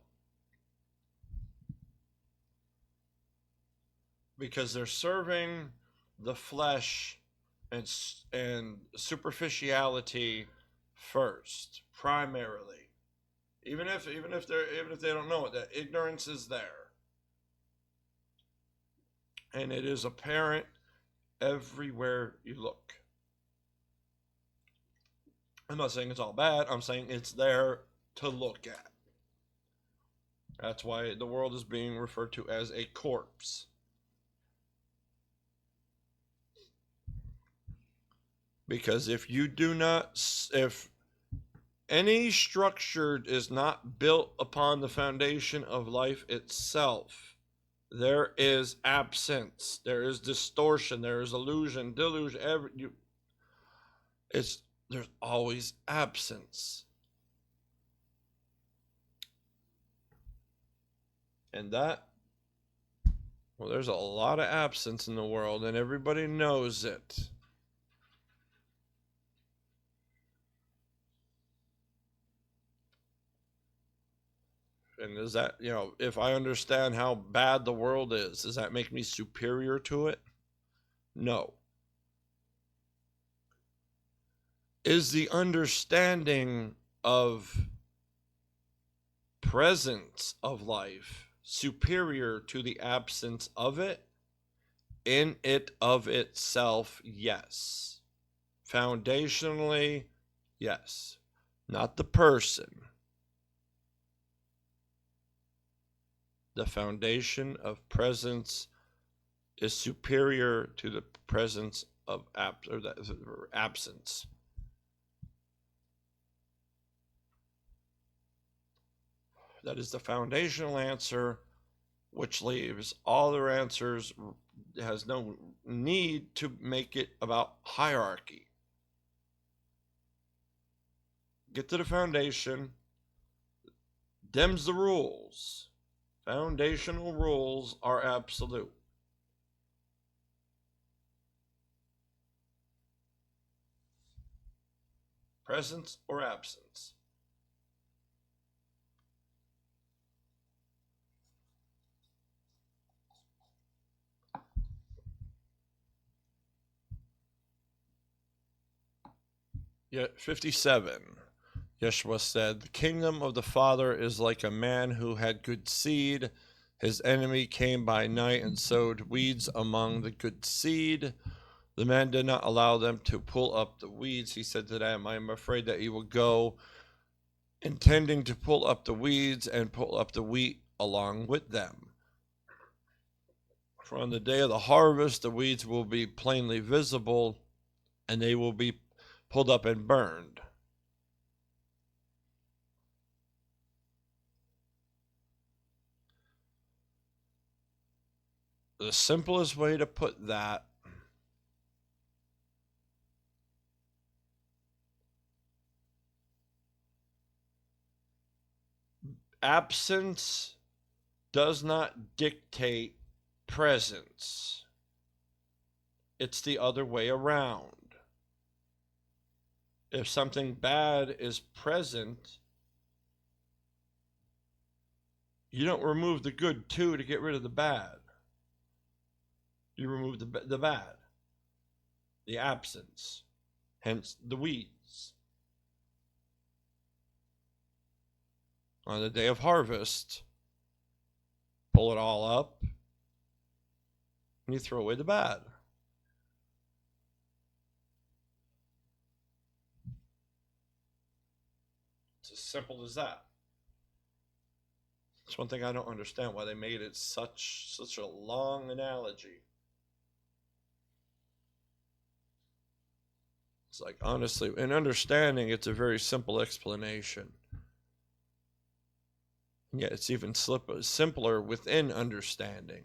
Because they're serving the flesh and superficiality first, primarily. Even if they don't know it, that ignorance is there, and it is apparent everywhere you look. I'm not saying it's all bad. I'm saying it's there to look at. That's why the world is being referred to as a corpse. Because if any structure is not built upon the foundation of life itself, there is absence, there is distortion, there is illusion, delusion. There's always absence. And there's a lot of absence in the world, and everybody knows it. And does that, if I understand how bad the world is, does that make me superior to it? No. Is the understanding of presence of life superior to the absence of it? In it of itself, yes. Foundationally, yes. Not the person. The foundation of presence is superior to the presence of absence. That is the foundational answer, which leaves all their answers, has no need to make it about hierarchy. Get to the foundation, them's the rules. Foundational rules are absolute. Presence or absence. Yet 57. Yeshua said, "The kingdom of the Father is like a man who had good seed. His enemy came by night and sowed weeds among the good seed. The man did not allow them to pull up the weeds. He said to them, I am afraid that you will go, intending to pull up the weeds and pull up the wheat along with them. For on the day of the harvest, the weeds will be plainly visible, and they will be pulled up and burned." The simplest way to put that absence does not dictate presence. It's the other way around. If something bad is present, You don't remove the good too to get rid of the bad. You remove the bad, the absence, hence the weeds. On the day of harvest, pull it all up and you throw away the bad. It's as simple as that. It's one thing I don't understand, why they made it such a long analogy. It's like, honestly, in understanding, it's a very simple explanation. And yet it's even simpler within understanding.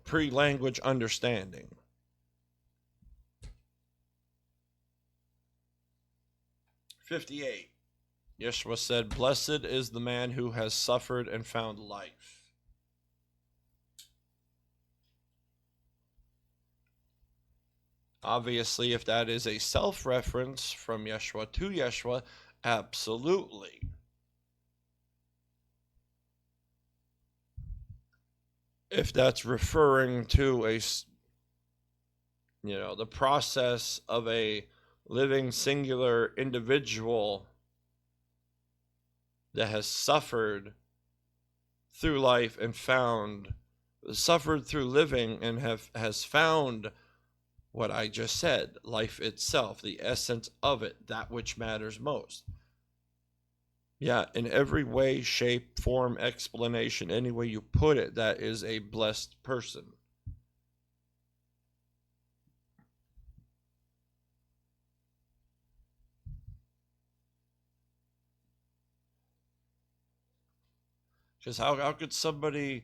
Pre-language understanding. 58. Yeshua said, "Blessed is the man who has suffered and found life." Obviously, if that is a self-reference from Yeshua to Yeshua, absolutely. If that's referring to the process of a living singular individual that has suffered through life and suffered through living and has found what I just said, life itself, the essence of it, that which matters most. Yeah, in every way, shape, form, explanation, any way you put it, that is a blessed person. Because how could somebody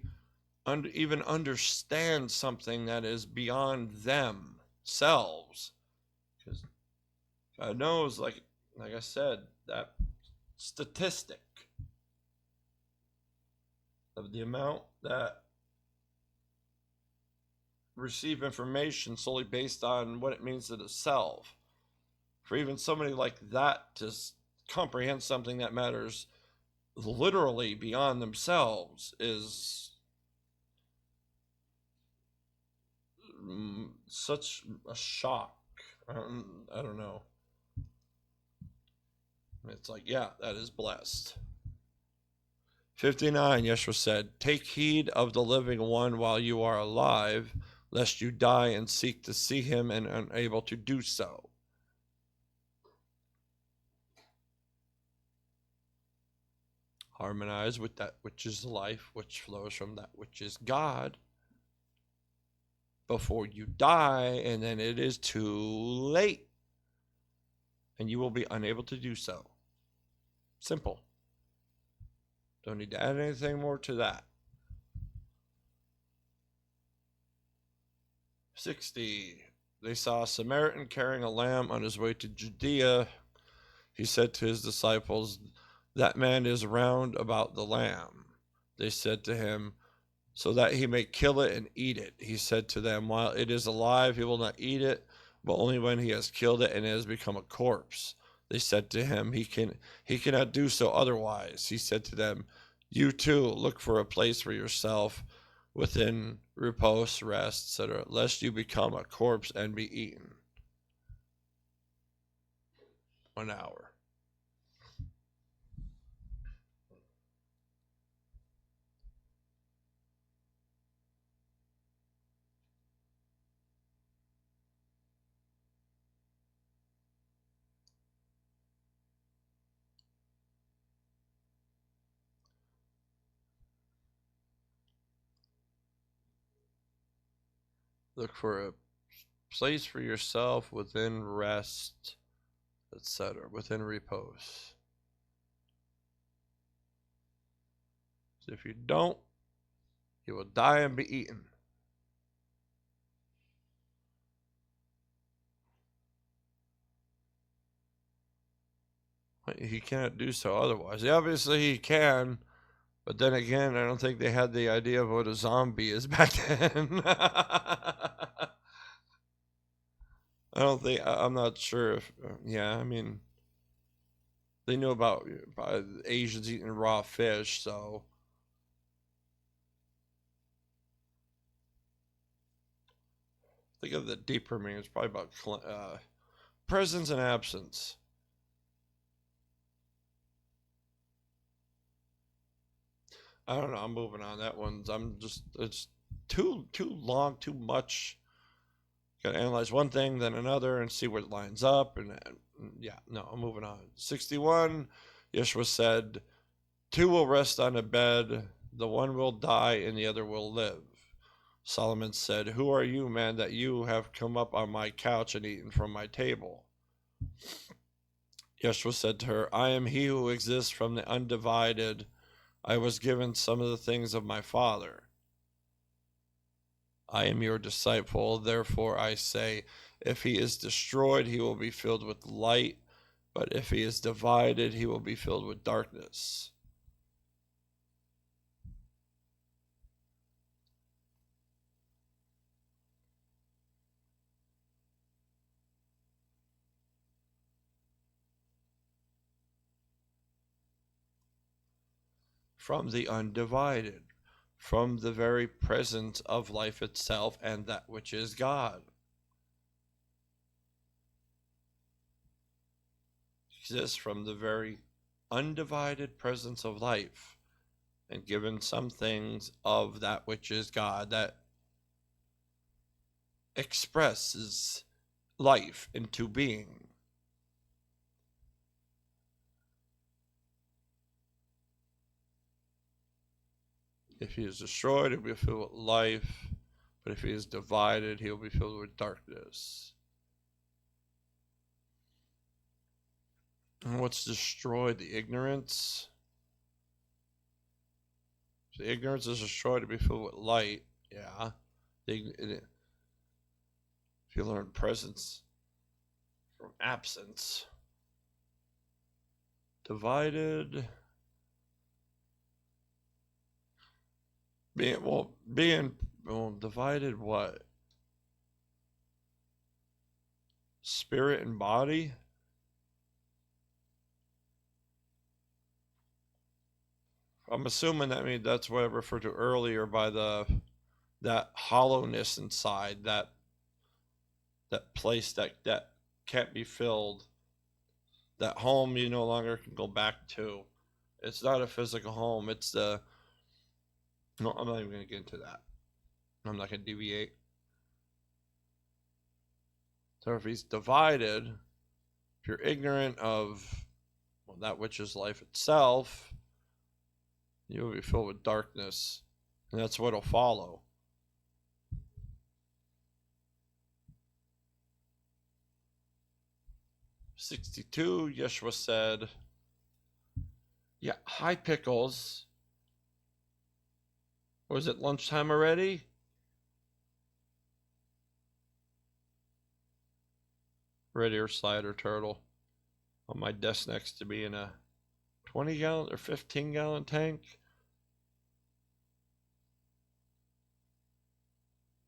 even understand something that is beyond themselves? Because God knows, like I said, that statistic of the amount that receive information solely based on what it means to the self. For even somebody like that to comprehend something that matters literally beyond themselves is such a shock. I don't know. It's like, yeah, that is blessed. 59, Yeshua said, "Take heed of the living one while you are alive, lest you die and seek to see him and unable to do so." Harmonize with that which is life, which flows from that which is God, before you die, and then it is too late, and you will be unable to do so. Simple. Don't need to add anything more to that. 60. They saw a Samaritan carrying a lamb on his way to Judea. He said to his disciples, "That man is round about the lamb." They said to him, "So that he may kill it and eat it." He said to them, "While it is alive, he will not eat it, but only when he has killed it and it has become a corpse." They said to him, He cannot do so otherwise." He said to them, "You too look for a place for yourself within repose, rest, etc., lest you become a corpse and be eaten." 1 hour. Look for a place for yourself within rest, etc., within repose. So if you don't, you will die and be eaten. He cannot do so otherwise. Obviously he can, but then again, I don't think they had the idea of what a zombie is back then. I'm not sure if, I mean, they knew about Asians eating raw fish, so think of the deeper meaning. It's probably about presence and absence. I don't know. I'm moving on. That one's. It's too long, too much. Got to analyze one thing, then another, and see where it lines up. And yeah, no, I'm moving on. 61. Yeshua said, "Two will rest on a bed. The one will die, and the other will live." Solomon said, "Who are you, man, that you have come up on my couch and eaten from my table?" Yeshua said to her, "I am he who exists from the undivided. I was given some of the things of my Father. I am your disciple. Therefore I say, if he is destroyed, he will be filled with light. But if he is divided, he will be filled with darkness." From the undivided, from the very presence of life itself and that which is God. Exists from the very undivided presence of life and given some things of that which is God that expresses life into being. If he is destroyed, he'll be filled with life. But if he is divided, he'll be filled with darkness. And what's destroyed? The ignorance. So ignorance is destroyed to be filled with light. Yeah. If you learn presence from absence. Divided. Being divided what? Spirit and body? I'm assuming that's what I referred to earlier by that hollowness inside, that place that can't be filled, that home you no longer can go back to. It's not a physical home. It's no, I'm not even going to get into that. I'm not going to deviate. So if he's divided, if you're ignorant of that which is life itself, you will be filled with darkness, and that's what'll follow. "62, Yeshua said, yeah, hi pickles. Was it lunchtime already? Red ear slider turtle on my desk next to me in a 20-gallon or 15-gallon tank.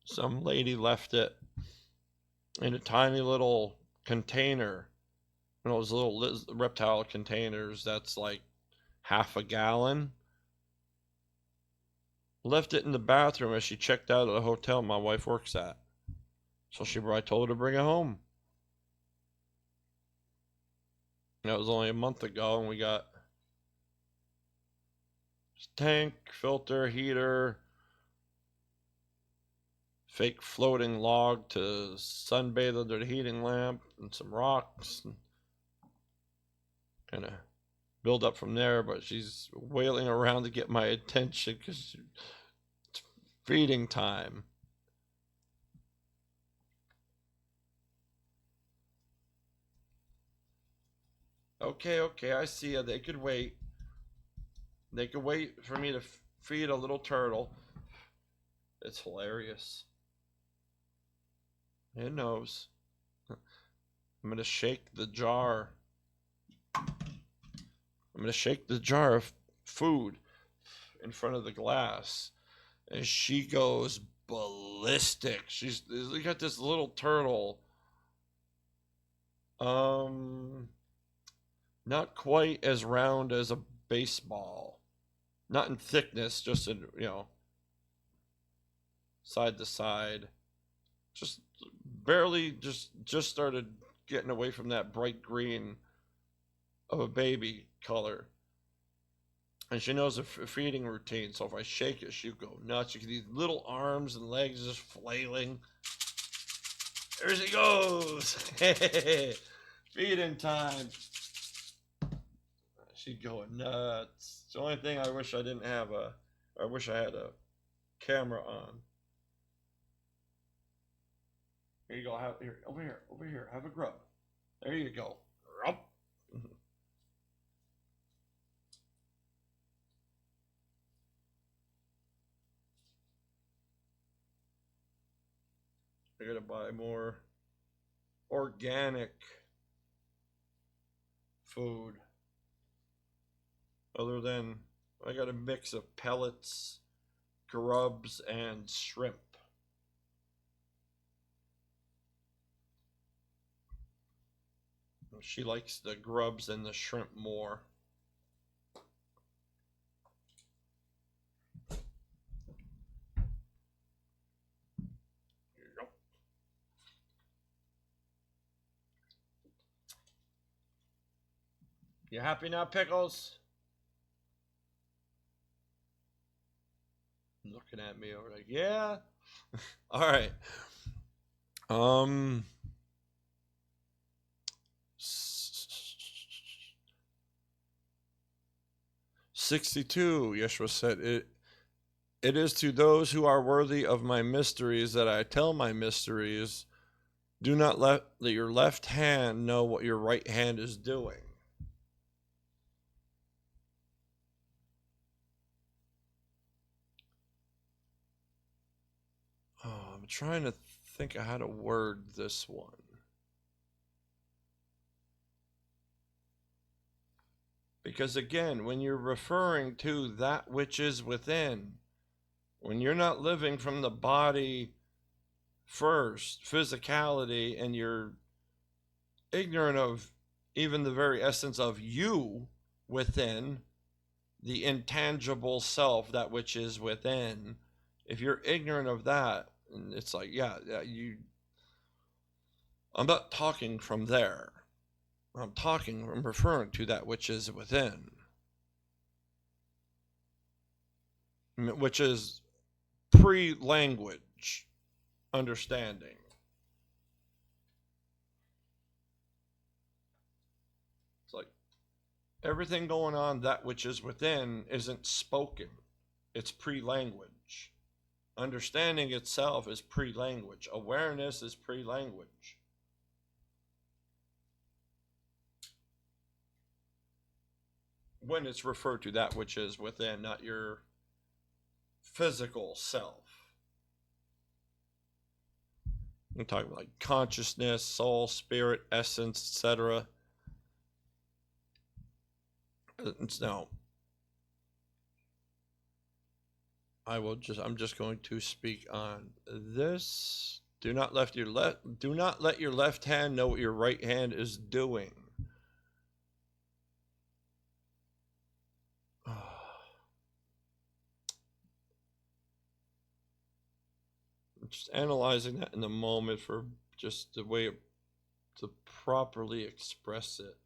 Some lady left it in a tiny little container. Those little reptile containers that's like half a gallon. Left it in the bathroom as she checked out of the hotel my wife works at. So I told her to bring it home. That was only a month ago, and we got tank, filter, heater, fake floating log to sunbathe under the heating lamp, and some rocks, and kind of build up from there. But she's wailing around to get my attention because it's feeding time. Okay, I see ya. They could wait. They could wait for me to feed a little turtle. It's hilarious. It knows. I'm gonna shake the jar. I'm gonna shake the jar of food in front of the glass, and she goes ballistic. She's got this little turtle. Not quite as round as a baseball. Not in thickness, just in, side to side. Just barely just started getting away from that bright green of a baby color. And she knows a feeding routine, so if I shake it, she'll go nuts. You get these little arms and legs just flailing. There she goes. Feeding time. She's going nuts. It's the only thing I wish I didn't have I wish I had a camera on. Here you go. Over here. Have a grub. There you go. I gotta buy more organic food. Other than I got a mix of pellets, grubs, and shrimp. She likes the grubs and the shrimp more. Here you go. You happy now, Pickles? Looking at me over like, yeah. All right. 62, Yeshua said, it is to those who are worthy of my mysteries that I tell my mysteries. Do not let your left hand know what your right hand is doing. Oh, I'm trying to think of how to word this one. Because again, when you're referring to that which is within, when you're not living from the body first, physicality, and you're ignorant of even the very essence of you within, the intangible self, that which is within, if you're ignorant of that, it's like, I'm not talking from there. I'm referring to that which is within, which is pre-language understanding. It's like everything going on, that which is within, isn't spoken. It's pre-language. Understanding itself is pre-language. Awareness is pre-language. When it's referred to that which is within, not your physical self. I'm talking about like consciousness, soul, spirit, essence, etc. Now, I'm just going to speak on this. Do not let your left hand know what your right hand is doing. Just analyzing that in the moment for just the way to properly express it.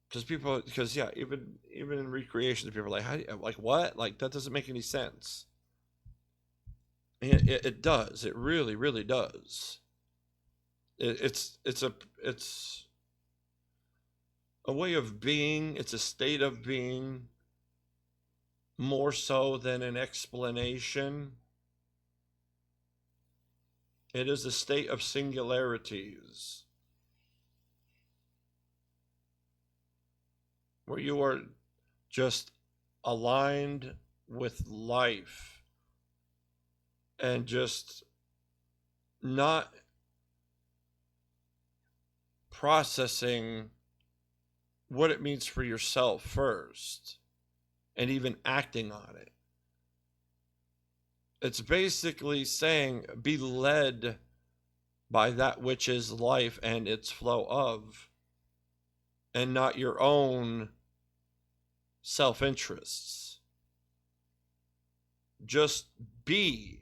Because even in recreation, people are like, what? Like, that doesn't make any sense. And it does. It really, really does. It's a way of being. It's a state of being, more so than an explanation. It is a state of singularities, where you are just aligned with life and just not processing what it means for yourself first and even acting on it. It's basically saying, be led by that which is life and its flow of, and not your own self-interests. Just be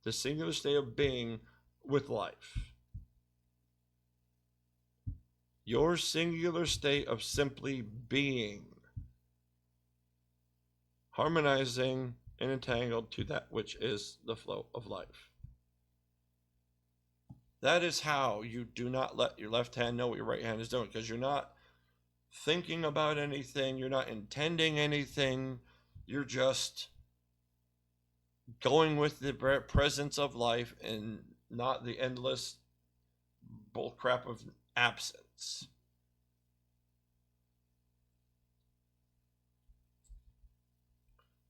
the singular state of being with life. Your singular state of simply being, harmonizing and entangled to that which is the flow of life. That is how you do not let your left hand know what your right hand is doing, because you're not thinking about anything, you're not intending anything, you're just going with the presence of life and not the endless bullcrap of absence.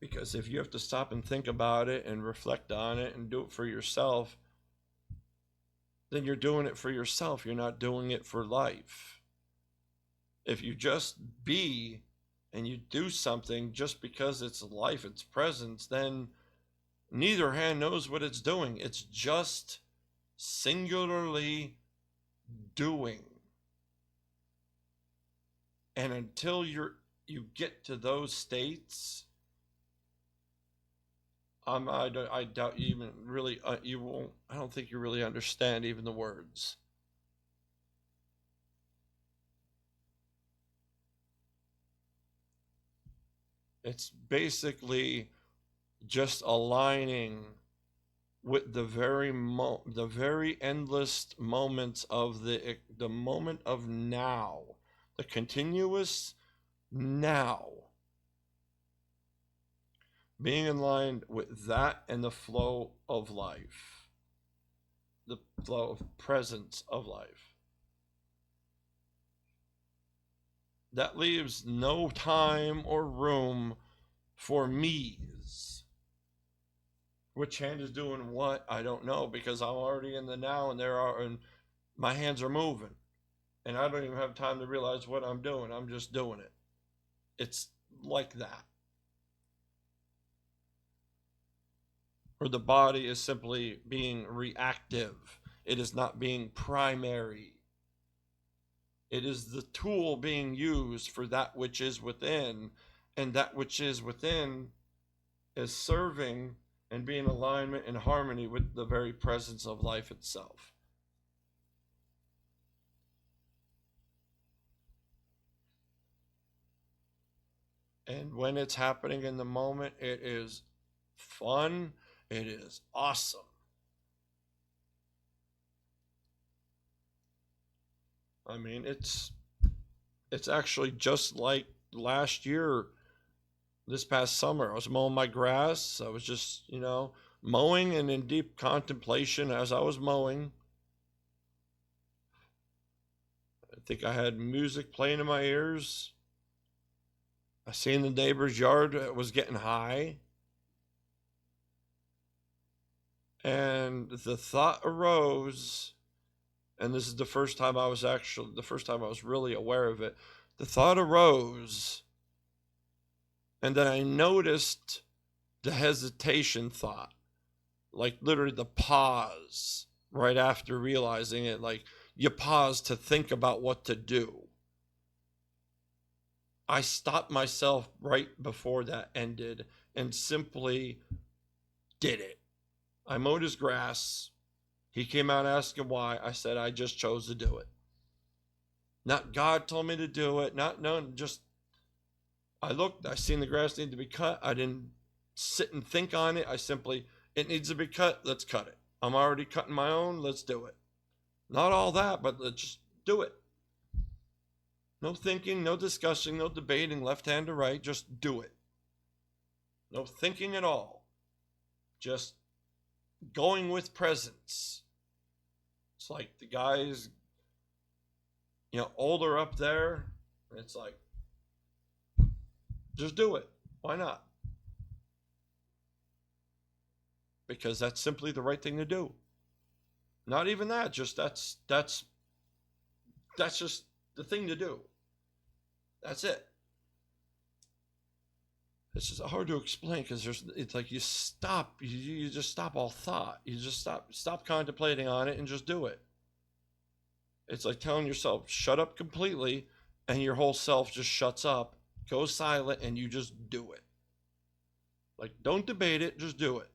Because if you have to stop and think about it and reflect on it and do it for yourself, then you're doing it for yourself. You're not doing it for life. If you just be and you do something just because it's life, it's presence, then neither hand knows what it's doing. It's just singularly doing. And until you get to those states, I doubt you even really, you won't, I don't think you really understand even the words. It's basically just aligning with the very endless moments of the moment of now, the continuous now. Being in line with that and the flow of life, the flow of presence of life. That leaves no time or room for me's. Which hand is doing what? I don't know, because I'm already in the now, and my hands are moving, and I don't even have time to realize what I'm doing. I'm just doing it. It's like that. Or the body is simply being reactive. It is not being primary. It is the tool being used for that which is within, and that which is within is serving and being in alignment and harmony with the very presence of life itself. And when it's happening in the moment, it is fun. It is awesome. I mean, it's actually just like last year, this past summer. I was mowing my grass. I was just, mowing and in deep contemplation as I was mowing. I think I had music playing in my ears. I seen the neighbor's yard was getting high. And the thought arose, and this is the first time I was really aware of it. The thought arose, and then I noticed the hesitation thought, like literally the pause right after realizing it, like you pause to think about what to do. I stopped myself right before that ended and simply did it. I mowed his grass. He came out asking why. I said, I just chose to do it. Not God told me to do it. I looked, I seen the grass need to be cut. I didn't sit and think on it. It needs to be cut. Let's cut it. I'm already cutting my own. Let's do it. Not all that, but let's just do it. No thinking, no discussing, no debating, left hand to right. Just do it. No thinking at all. Just going with presence. It's like the guys, older up there. It's like, just do it. Why not? Because that's simply the right thing to do. Not even that. Just that's just the thing to do. That's it. It's just hard to explain because it's like you stop. You just stop all thought. You just stop contemplating on it and just do it. It's like telling yourself, shut up completely, and your whole self just shuts up, goes silent, and you just do it. Like, don't debate it, just do it.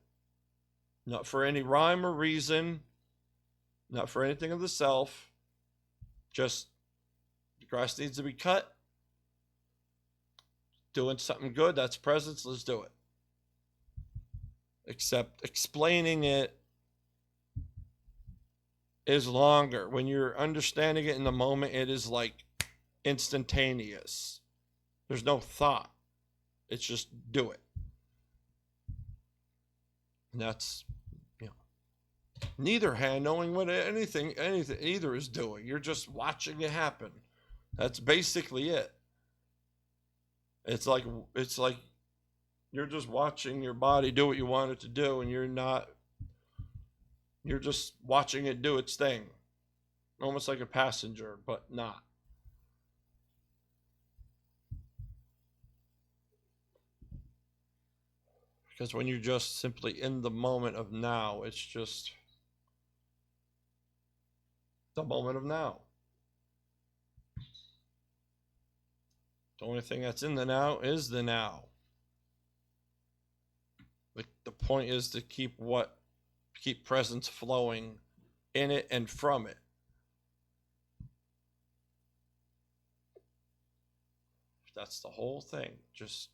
not for any rhyme or reason, not for anything of the self. Just the grass needs to be cut. Doing something good, that's presence, let's do it. Except explaining it is longer. When you're understanding it in the moment, it is like instantaneous. There's no thought. It's just do it. And that's, neither hand knowing what anything either is doing. You're just watching it happen. That's basically it. It's like you're just watching your body do what you want it to do, and you're just watching it do its thing. Almost like a passenger, but not. Because when you're just simply in the moment of now, it's just the moment of now. The only thing that's in the now is the now. The point is to keep presence flowing in it and from it. That's the whole thing. Just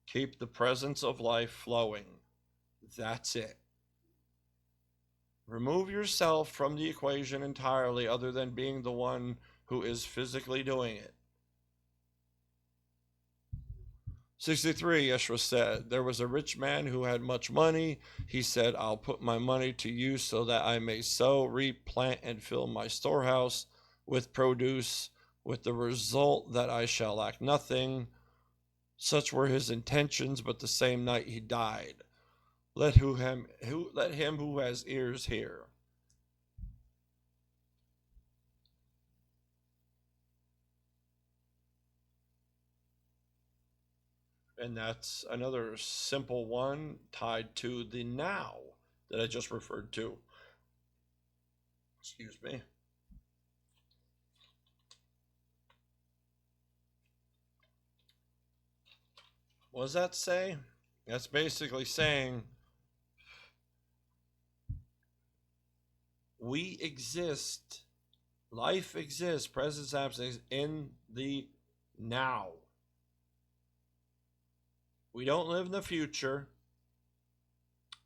keep the presence of life flowing. That's it. Remove yourself from the equation entirely, other than being the one who is physically doing it. 63, Yeshua said, there was a rich man who had much money. He said, I'll put my money to use so that I may sow, reap, plant, and fill my storehouse with produce, with the result that I shall lack nothing. Such were his intentions, but the same night he died. Let him who has ears hear. And that's another simple one tied to the now that I just referred to. Excuse me. What does that say? That's basically saying we exist, life exists, presence, absence in the now. We don't live in the future.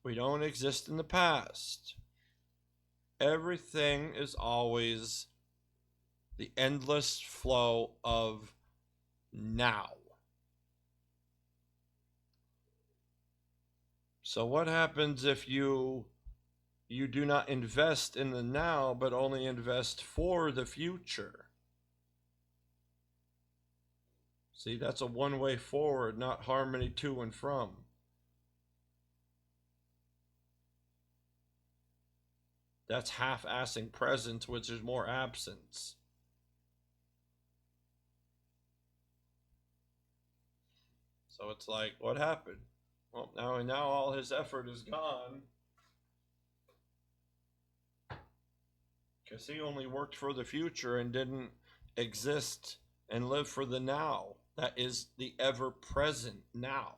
We don't exist in the past. Everything is always the endless flow of now. So what happens if you do not invest in the now, but only invest for the future? See, that's a one-way forward, not harmony to and from. That's half-assing presence, which is more absence. So it's like, what happened? Well, now all his effort is gone. Because he only worked for the future and didn't exist and live for the now. That is the ever-present now.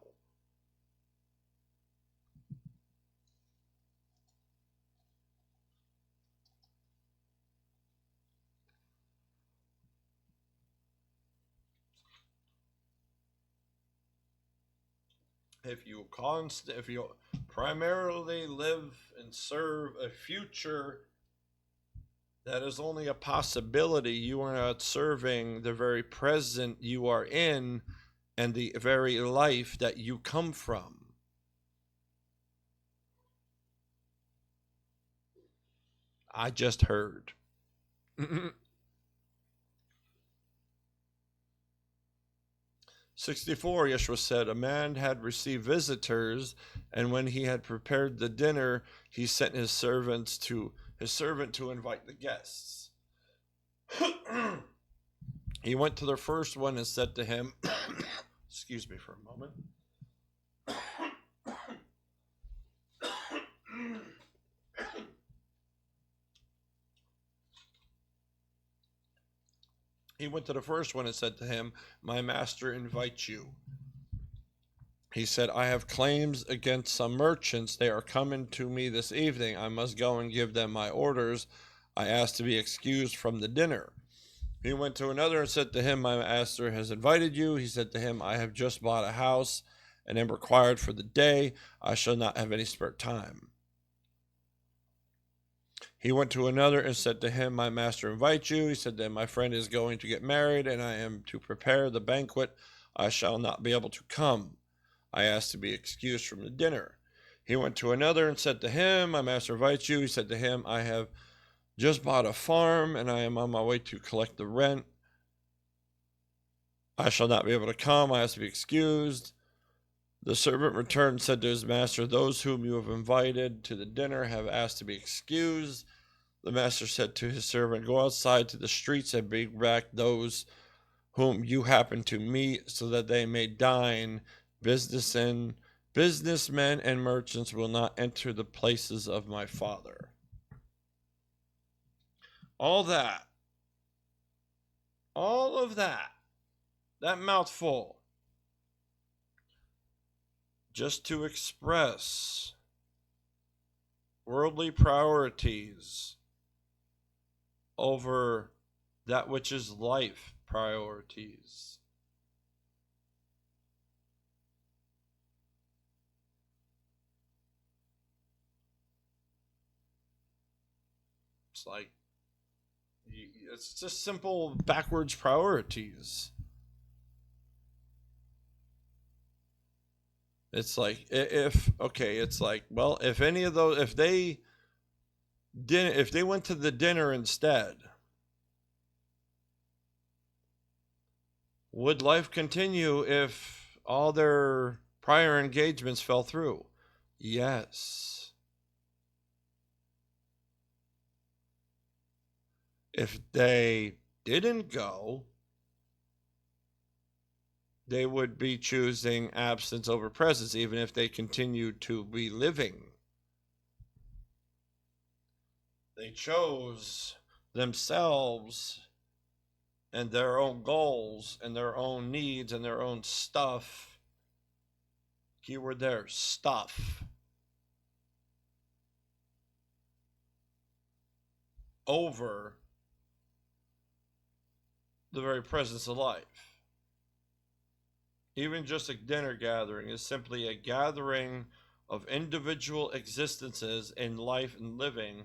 If you primarily live and serve a future that is only a possibility, you are not serving the very present you are in and the very life that you come from. I just heard. 64, Yeshua said, a man had received visitors, and when he had prepared the dinner, he sent his servant to invite the guests. He went to the first one and said to him, excuse me for a moment. He went to the first one and said to him, my master invites you. He said, I have claims against some merchants. They are coming to me this evening. I must go and give them my orders. I ask to be excused from the dinner. He went to another and said to him, my master has invited you. He said to him, I have just bought a house and am required for the day. I shall not have any spare time. He went to another and said to him, my master invites you. He said to him, my friend is going to get married and I am to prepare the banquet. I shall not be able to come. I ask to be excused from the dinner. He went to another and said to him, my master invites you. He said to him, I have just bought a farm and I am on my way to collect the rent. I shall not be able to come. I ask to be excused. The servant returned and said to his master, those whom you have invited to the dinner have asked to be excused. The master said to his servant, go outside to the streets and bring back those whom you happen to meet, so that they may dine. Businessmen and merchants will not enter the places of my Father. All of that mouthful, just to express worldly priorities over that which is life priorities. It's like, it's just simple backwards priorities. It's like, it's like, well, if any of those, if they went to the dinner instead, would life continue if all their prior engagements fell through? Yes. If they didn't go, they would be choosing absence over presence, even if they continued to be living. They chose themselves and their own goals and their own needs and their own stuff. Keyword there, stuff. Over the very presence of life. Even just a dinner gathering is simply a gathering of individual existences in life and living.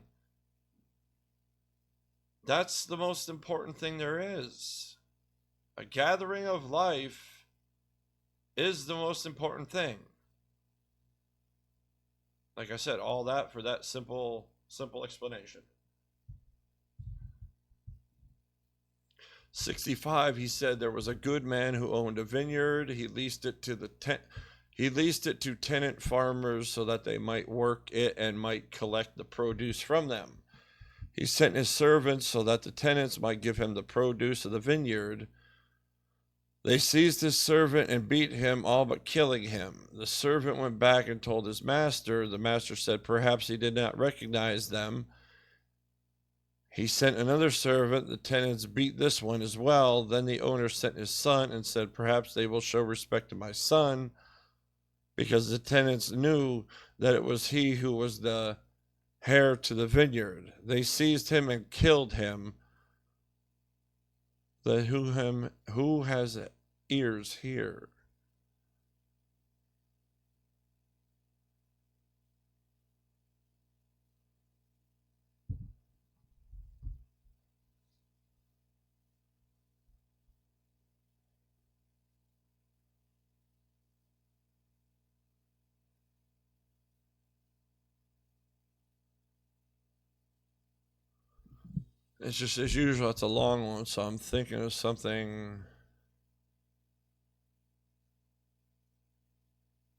That's the most important thing there is. A gathering of life is the most important thing. Like I said, all that for that simple explanation. 65, he said there was a good man who owned a vineyard. He leased it to tenant farmers so that they might work it and might collect the produce from them. He sent his servants so that the tenants might give him the produce of the vineyard. They seized his servant and beat him, all but killing him. The servant went back and told his master. The master said perhaps he did not recognize them. He sent another servant. The tenants beat this one as well. Then the owner sent his son and said, perhaps they will show respect to my son, because the tenants knew that it was he who was the heir to the vineyard. They seized him and killed him. Who has ears hear. It's just, as usual, it's a long one, so I'm thinking of something.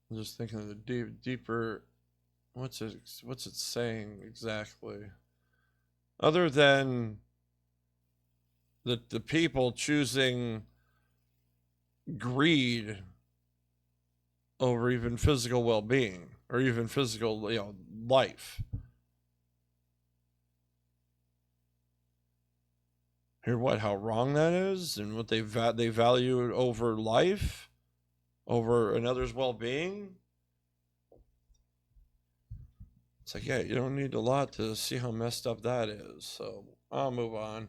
I'm just thinking of the deeper. What's it saying exactly? Other than the people choosing greed over even physical well-being or even physical, life. Hear how wrong that is, and what they value over life. over another's well-being. It's like, yeah, you don't need a lot to see how messed up that is. So I'll move on.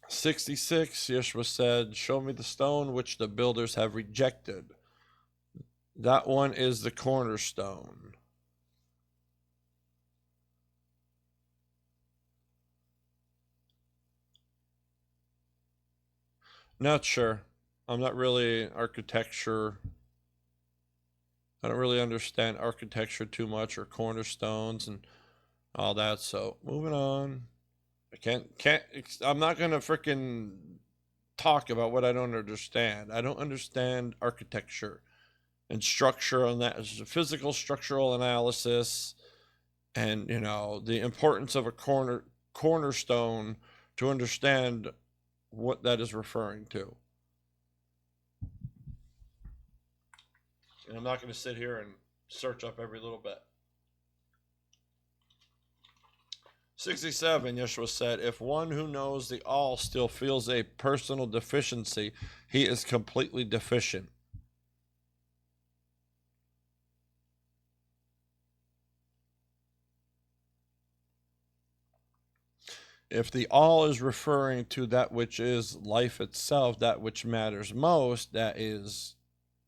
66, Yeshua said, show me the stone which the builders have rejected. That one is the cornerstone. Not sure. I'm not really architecture. I don't really understand architecture too much, or cornerstones and all that. So moving on. I'm not gonna freaking talk about what I don't understand. I don't understand architecture and structure on that, physical structural analysis, and the importance of a cornerstone to understand what that is referring to. And I'm not going to sit here and search up every little bit. 67, Yeshua said, if one who knows the all still feels a personal deficiency, he is completely deficient. If the all is referring to that which is life itself, that which matters most, that is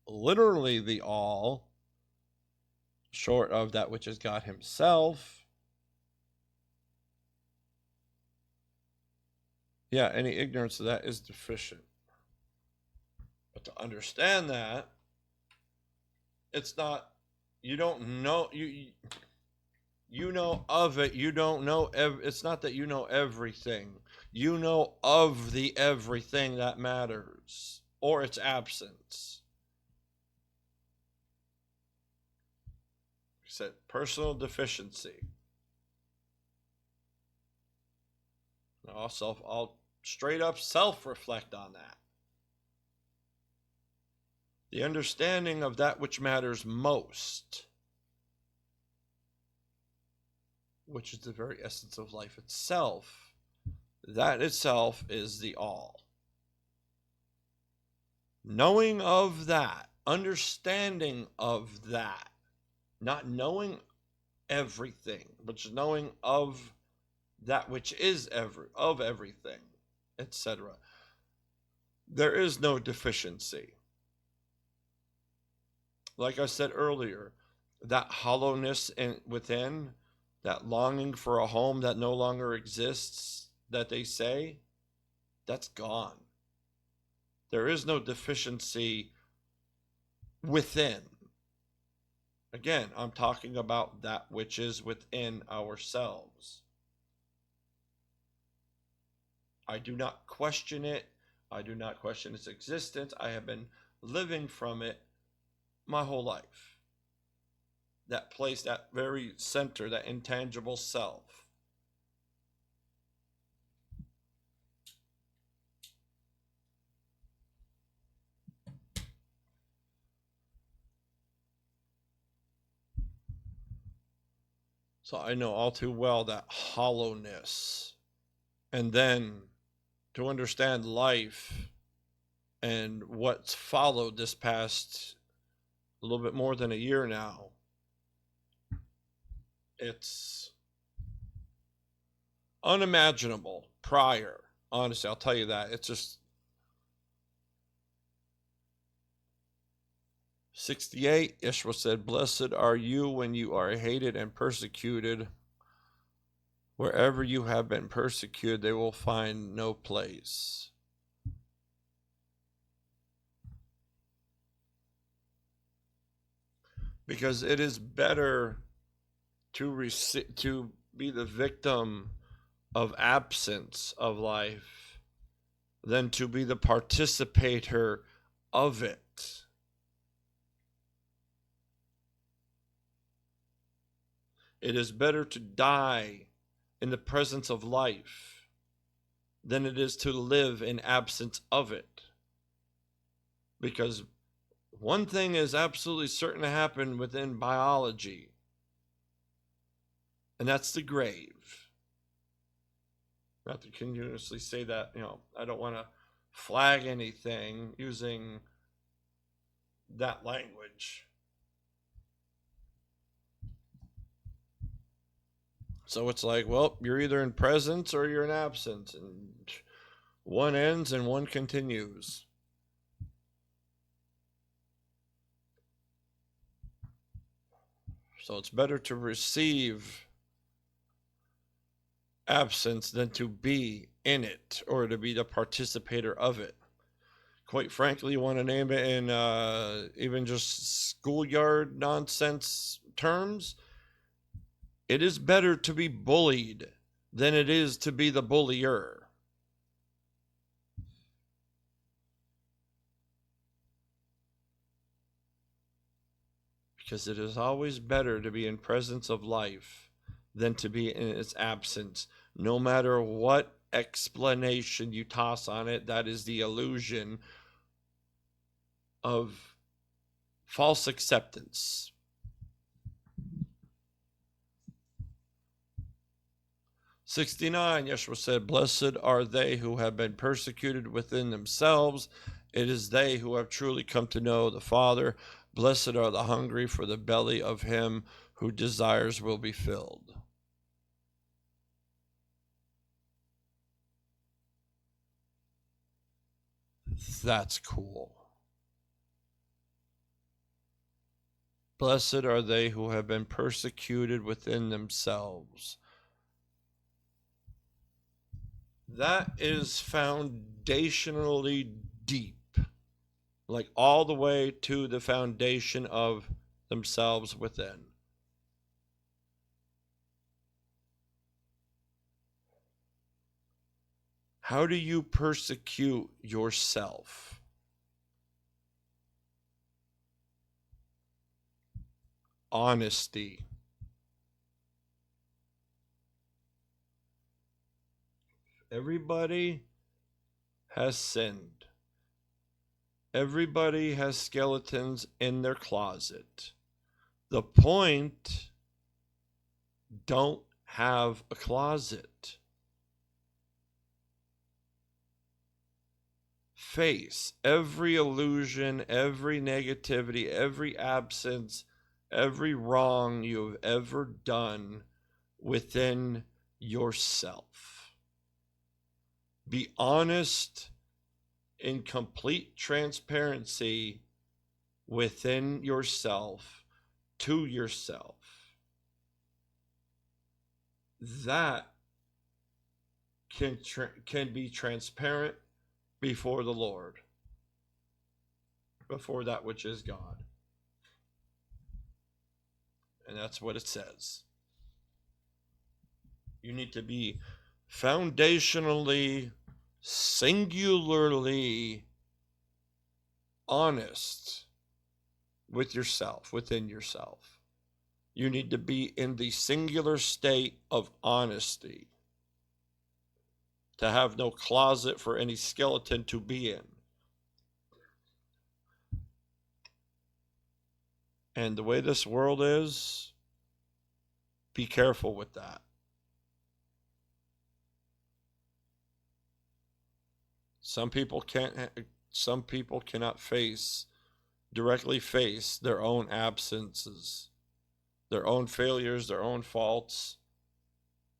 literally the all, short of that which is God himself, yeah, any ignorance of that is deficient. But to understand that, it's not, you don't know, you know of it, you don't know, it's not that you know everything. You know of the everything that matters, or its absence. He said personal deficiency. I'll straight up self-reflect on that. The understanding of that which matters most, which is the very essence of life itself, that itself is the all. Knowing of that, understanding of that, not knowing everything, but just knowing of that which is of everything, etc. There is no deficiency. Like I said earlier, that hollowness within, that longing for a home that no longer exists, that they say, that's gone. There is no deficiency within. Again, I'm talking about that which is within ourselves. I do not question it. I do not question its existence. I have been living from it my whole life. That place, that very center, that intangible self. So I know all too well that hollowness. And then to understand life and what's followed this past a little bit more than a year now, it's unimaginable prior. Honestly, I'll tell you that. It's just 68, Yeshua said, blessed are you when you are hated and persecuted. Wherever you have been persecuted, they will find no place. Because it is better to be the victim of absence of life than to be the participator of it. It is better to die in the presence of life than it is to live in absence of it. Because one thing is absolutely certain to happen within biology, and that's the grave. Not to continuously say that, I don't want to flag anything using that language. So it's like, well, you're either in presence or you're in absence, and one ends and one continues. So it's better to receive absence than to be in it or to be the participator of it. Quite frankly, you want to name it in even just schoolyard nonsense terms, it is better to be bullied than it is to be the bullier. Because it is always better to be in presence of life than to be in its absence. No matter what explanation you toss on it, that is the illusion of false acceptance. "69, Yeshua said, "Blessed are they who have been persecuted within themselves. It is they who have truly come to know the Father. Blessed are the hungry, for the belly of him who desires will be filled." That's cool. Blessed are they who have been persecuted within themselves. That is foundationally deep, like all the way to the foundation of themselves within. How do you persecute yourself? Honesty. Everybody has sinned. Everybody has skeletons in their closet. The point, don't have a closet. Face every illusion, every negativity, every absence, every wrong you've ever done within yourself. Be honest in complete transparency within yourself, to yourself. That can be transparent before the Lord, before that which is God. And that's what it says. You need to be foundationally, singularly honest with yourself, within yourself. You need to be in the singular state of honesty, to have no closet for any skeleton to be in. And the way this world is, be careful with that. Some people cannot directly face their own absences, their own failures, their own faults,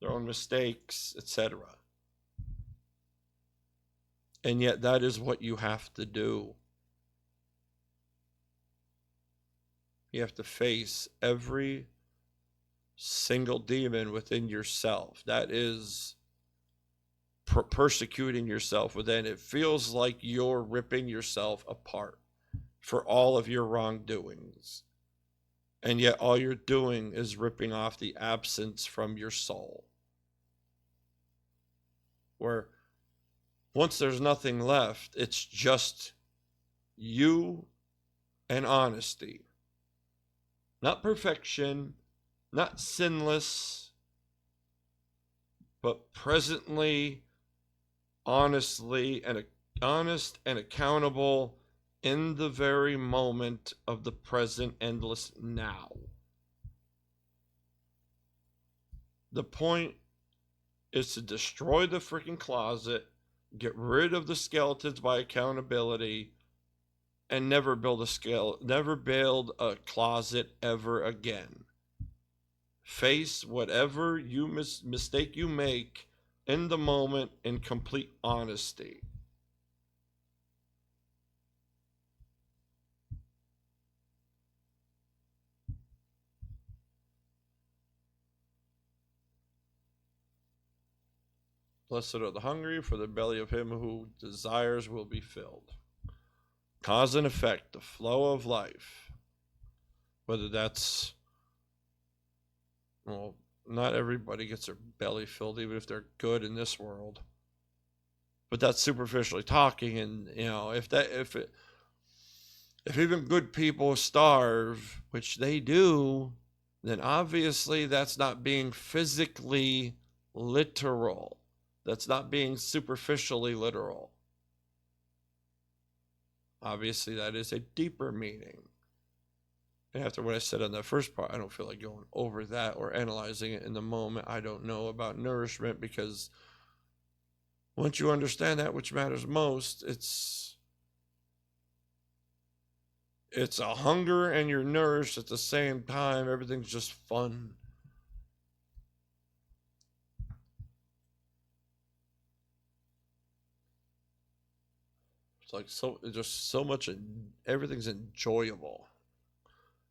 their own mistakes, etc. And yet that is what you have to do. You have to face every single demon within yourself. That is persecuting yourself within. It feels like you're ripping yourself apart for all of your wrongdoings. And yet all you're doing is ripping off the absence from your soul. Where once there's nothing left, it's just you and honesty. Not perfection, not sinless, but presently, honestly, and honest and accountable in the very moment of the present endless now. The point is to destroy the freaking closet, get rid of the skeletons by accountability, and never build a closet ever again. Face whatever mistake you make in the moment in complete honesty. Blessed are the hungry, for the belly of him who desires will be filled. Cause and effect, the flow of life. Whether that's, well, not everybody gets their belly filled, even if they're good in this world. But that's superficially talking, and if even good people starve, which they do, then obviously that's not being physically literal. That's not being superficially literal. Obviously, that is a deeper meaning. And after what I said on the first part, I don't feel like going over that or analyzing it in the moment. I don't know about nourishment, because once you understand that which matters most, it's a hunger and you're nourished at the same time. Everything's just fun. It's like just so much, everything's enjoyable.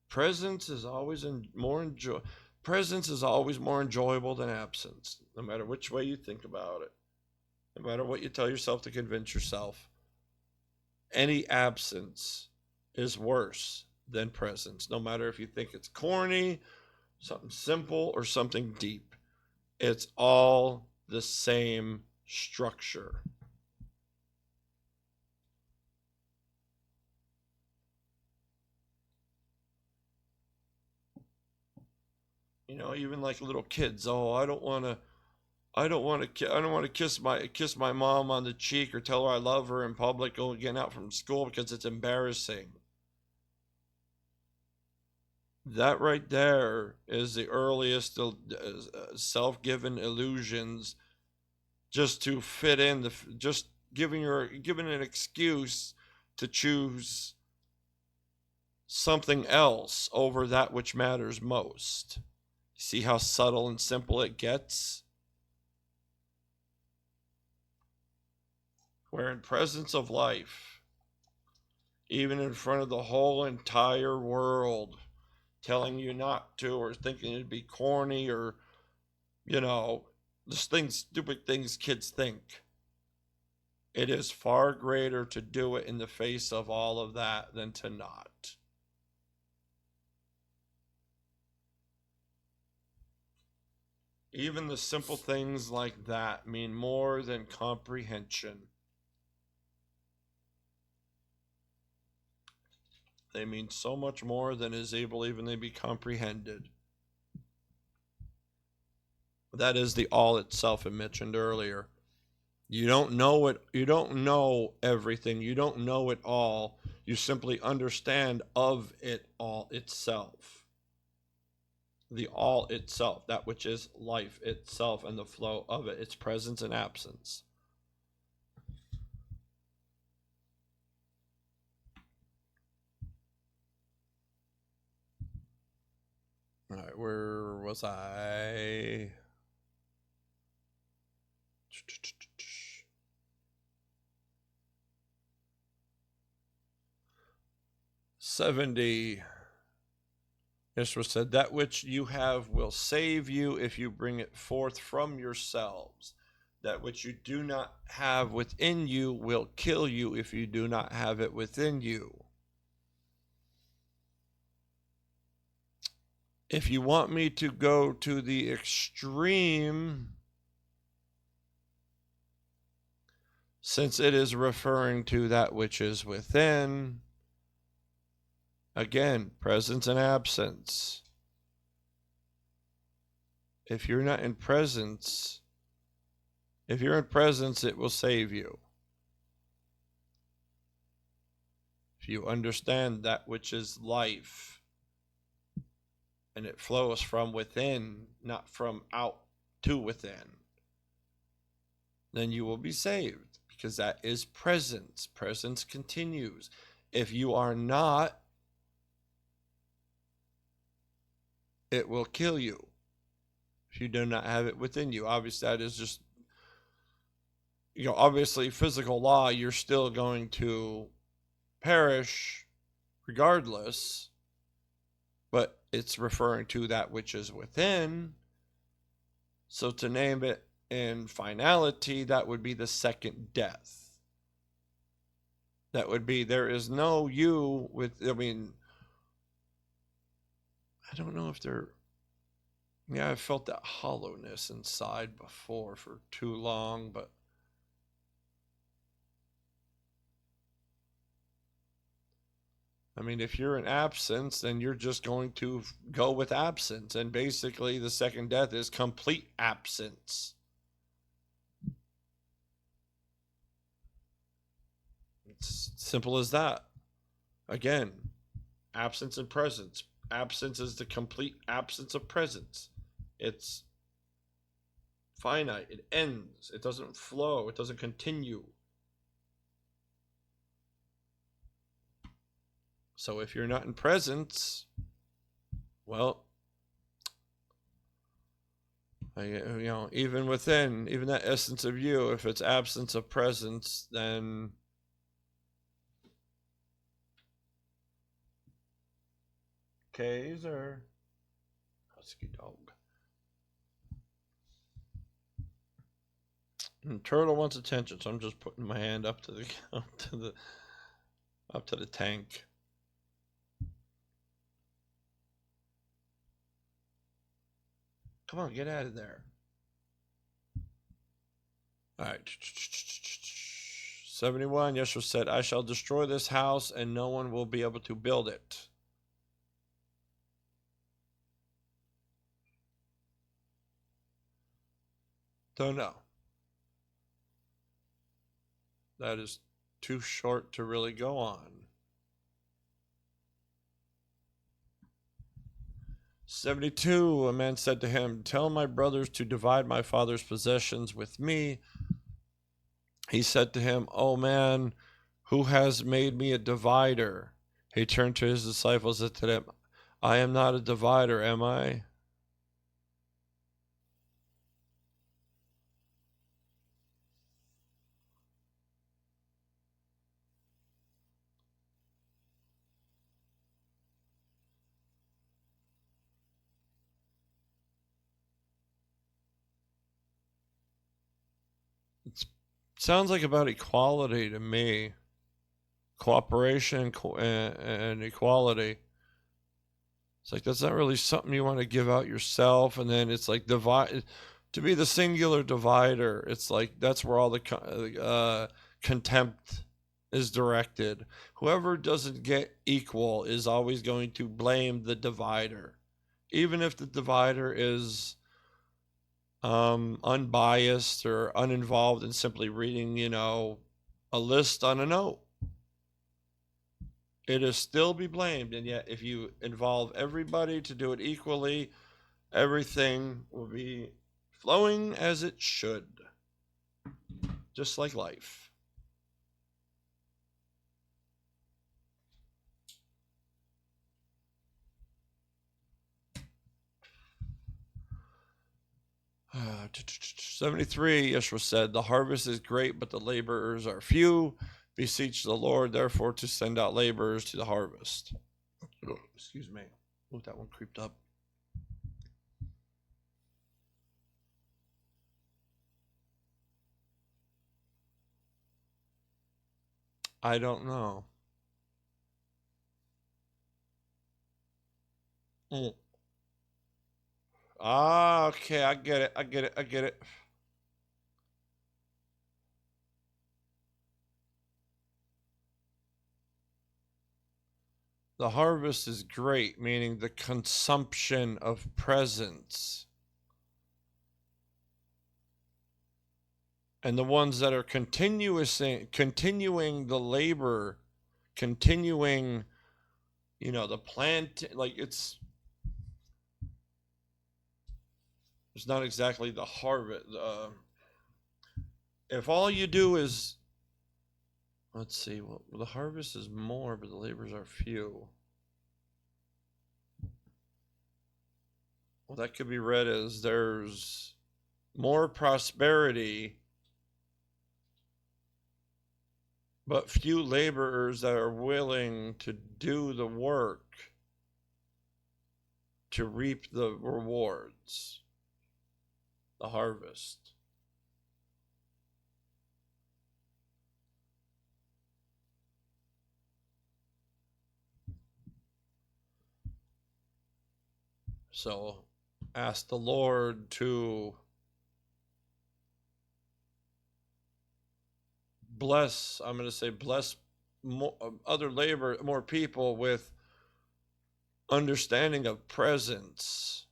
Presence is always more enjoyable than absence, no matter which way you think about it. No matter what you tell yourself to convince yourself, any absence is worse than presence, no matter if you think it's corny, something simple, or something deep. It's all the same structure. Even like little kids. Oh, I don't want to kiss my mom on the cheek or tell her I love her in public getting out from school because it's embarrassing. That right there is the earliest self-given illusions, just to fit in, just giving an excuse to choose something else over that which matters most. See how subtle and simple it gets? Where in presence of life, even in front of the whole entire world, telling you not to, or thinking it'd be corny, or, stupid things kids think. It is far greater to do it in the face of all of that than to not. Even the simple things like that mean more than comprehension. They mean so much more than is able even to be comprehended. That is the all itself I mentioned earlier. You don't know it. You don't know everything. You don't know it all. You simply understand of it all itself. The all itself, that which is life itself and the flow of it, its presence and absence. All right, where was I? 70. Yeshua said, that which you have will save you if you bring it forth from yourselves. That which you do not have within you will kill you if you do not have it within you. If you want me to go to the extreme, since it is referring to that which is within, again, presence and absence. If you're not in presence, if you're in presence, it will save you. If you understand that which is life, and it flows from within, not from out to within, then you will be saved, because that is presence. Presence continues. If you are not, it will kill you. If you do not have it within you. Obviously, that is just, obviously physical law, you're still going to perish regardless, but it's referring to that which is within. So to name it in finality, that would be the second death. That would be, there is no you with, I don't know if there, I felt that hollowness inside before for too long, but if you're in absence, then you're just going to go with absence. And basically, the second death is complete absence. It's simple as that. Again, absence and presence. Absence is the complete absence of presence. It's finite. It ends. It doesn't flow. It doesn't continue. So if you're not in presence, well, even within, even that essence of you, if it's absence of presence, then Kaiser, husky dog. And turtle wants attention, so I'm just putting my hand up to the tank. Come on, get out of there. All right. 71, Yeshua said, I shall destroy this house and no one will be able to build it. Don't know. That is too short to really go on. 72, a man said to him, tell my brothers to divide my father's possessions with me. He said to him, oh man, who has made me a divider? He turned to his disciples and said to them, I am not a divider, am I? It sounds like about equality to me. Cooperation and equality. It's like, that's not really something you want to give out yourself. And then it's like divide, to be the singular divider. It's like, that's where all the contempt is directed. Whoever doesn't get equal is always going to blame the divider. Even if the divider is unbiased or uninvolved in simply reading, a list on a note. It is still be blamed, and yet if you involve everybody to do it equally, everything will be flowing as it should, just like life. Uh, 73, Yeshua said, the harvest is great, but the laborers are few. Beseech the Lord, therefore, to send out laborers to the harvest. Oh, excuse me. Oh, that one creeped up. I don't know. Ah, okay, I get it. The harvest is great, meaning the consumption of presence. And the ones that are continuing the labor, continuing, the plant, like it's not exactly the harvest. If all you do is, let's see. Well, the harvest is more, but the labors are few. Well, that could be read as there's more prosperity, but few laborers that are willing to do the work to reap the rewards, the harvest. So ask the Lord to bless, I'm going to say bless more, more people with understanding of presence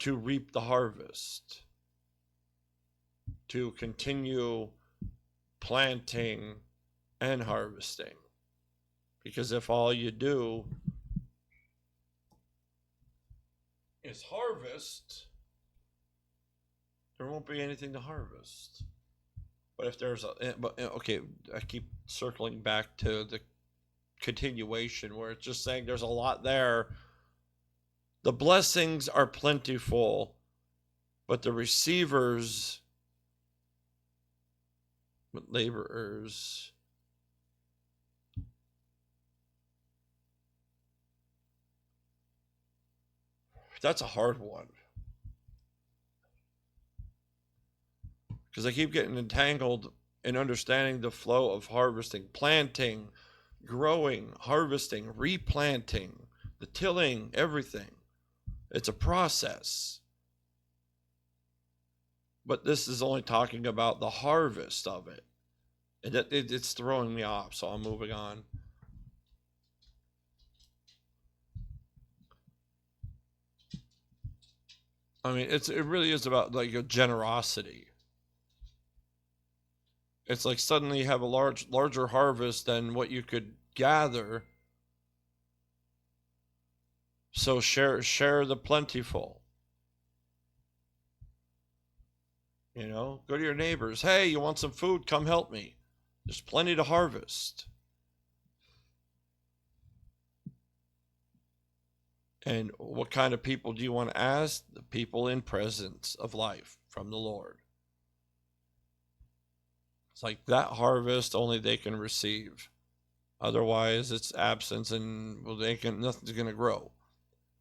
to reap the harvest, to continue planting and harvesting. Because if all you do is harvest, there won't be anything to harvest. But if there's okay, I keep circling back to the continuation where it's just saying there's a lot there. The blessings are plentiful, but the receivers, laborers, that's a hard one. Because I keep getting entangled in understanding the flow of harvesting, planting, growing, harvesting, replanting, the tilling, everything. It's a process. But this is only talking about the harvest of it. And it's throwing me off, so I'm moving on. I mean, it really is about like a generosity. It's like suddenly you have a larger harvest than what you could gather. So share the plentiful. You know, go to your neighbors. Hey, you want some food? Come help me. There's plenty to harvest. And what kind of people do you want to ask? The people in presence of life from the Lord. It's like that harvest only they can receive. Otherwise, it's absence, and well, nothing's going to grow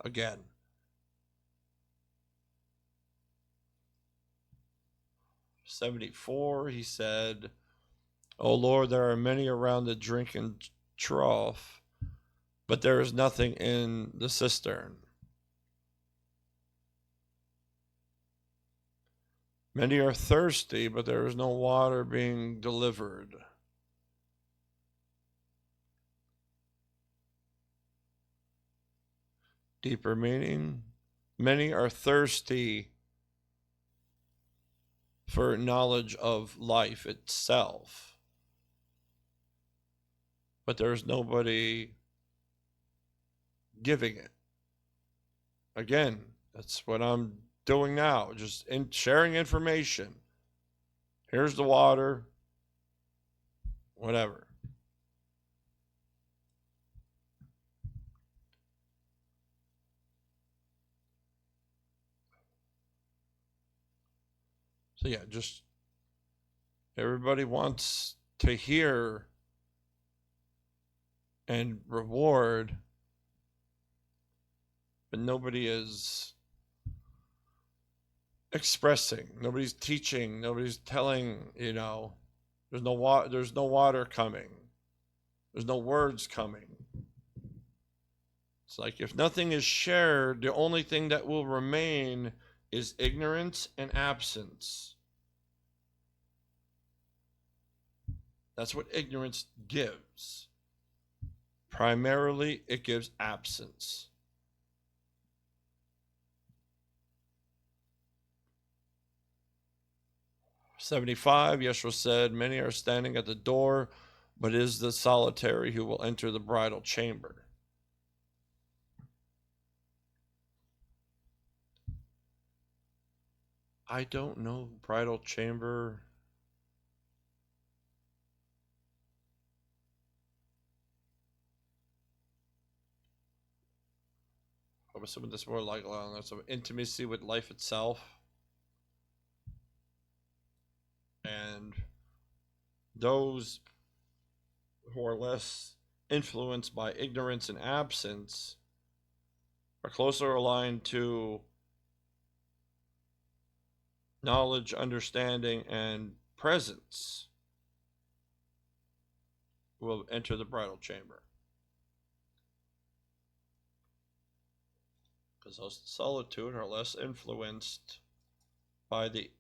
again. '74, he said, "O Lord, there are many around the drinking trough, but there is nothing in the cistern. Many are thirsty, but there is no water being delivered." Deeper meaning, many are thirsty for knowledge of life itself, but there's nobody giving it. Again, that's what I'm doing now, just sharing information. Here's the water, whatever. So yeah, just everybody wants to hear and reward, but nobody is expressing, nobody's teaching, nobody's telling, there's no water coming. There's no words coming. It's like if nothing is shared, the only thing that will remain is ignorance and absence. That's what ignorance gives. Primarily, it gives absence. '75, Yeshua said, "Many are standing at the door, but it is the solitary who will enter the bridal chamber." I don't know bridal chamber. I'm assuming this is more like some intimacy with life itself. And those who are less influenced by ignorance and absence are closer aligned to knowledge, understanding, and presence will enter the bridal chamber. Because those in solitude are less influenced by the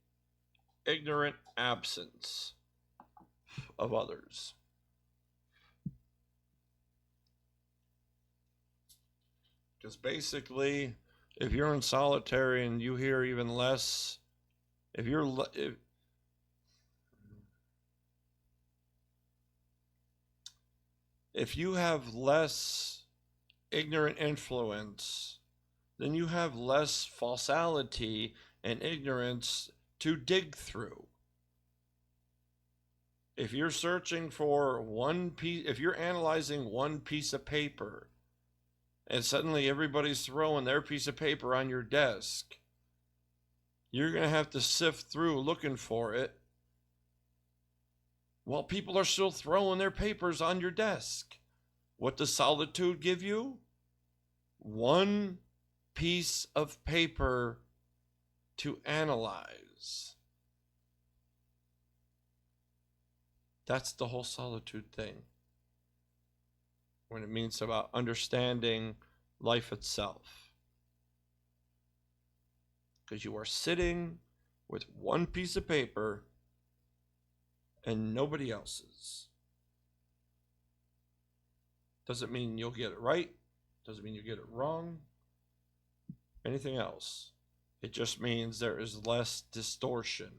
ignorant absence of others. Because basically, if you're in solitary and you hear even less, if you have less ignorant influence, then you have less falsality and ignorance to dig through. If you're searching for one piece, if you're analyzing one piece of paper, and suddenly everybody's throwing their piece of paper on your desk, you're going to have to sift through looking for it while people are still throwing their papers on your desk. What does solitude give you? One piece of paper to analyze. That's the whole solitude thing. When it means about understanding life itself. Because you are sitting with one piece of paper and nobody else's. Doesn't mean you'll get it right. Doesn't mean you get it wrong. Anything else. It just means there is less distortion.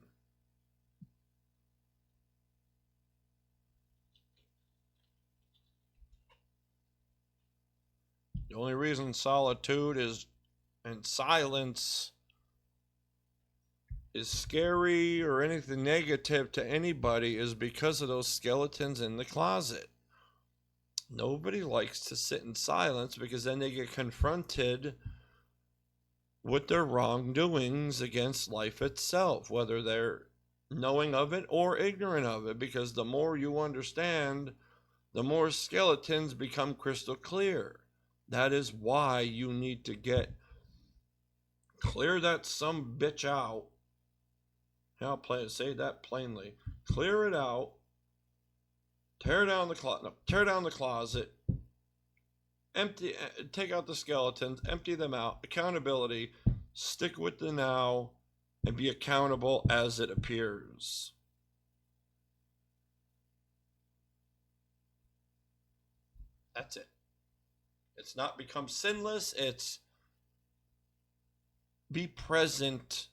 The only reason solitude and silence is scary or anything negative to anybody is because of those skeletons in the closet. Nobody likes to sit in silence because then they get confronted with their wrongdoings against life itself, whether they're knowing of it or ignorant of it, because the more you understand, the more skeletons become crystal clear. That is why you need to clear that some bitch out. I'll say that plainly. Clear it out. Tear down the closet. Take out the skeletons. Empty them out. Accountability. Stick with the now, and be accountable as it appears. That's it. It's not become sinless. It's be present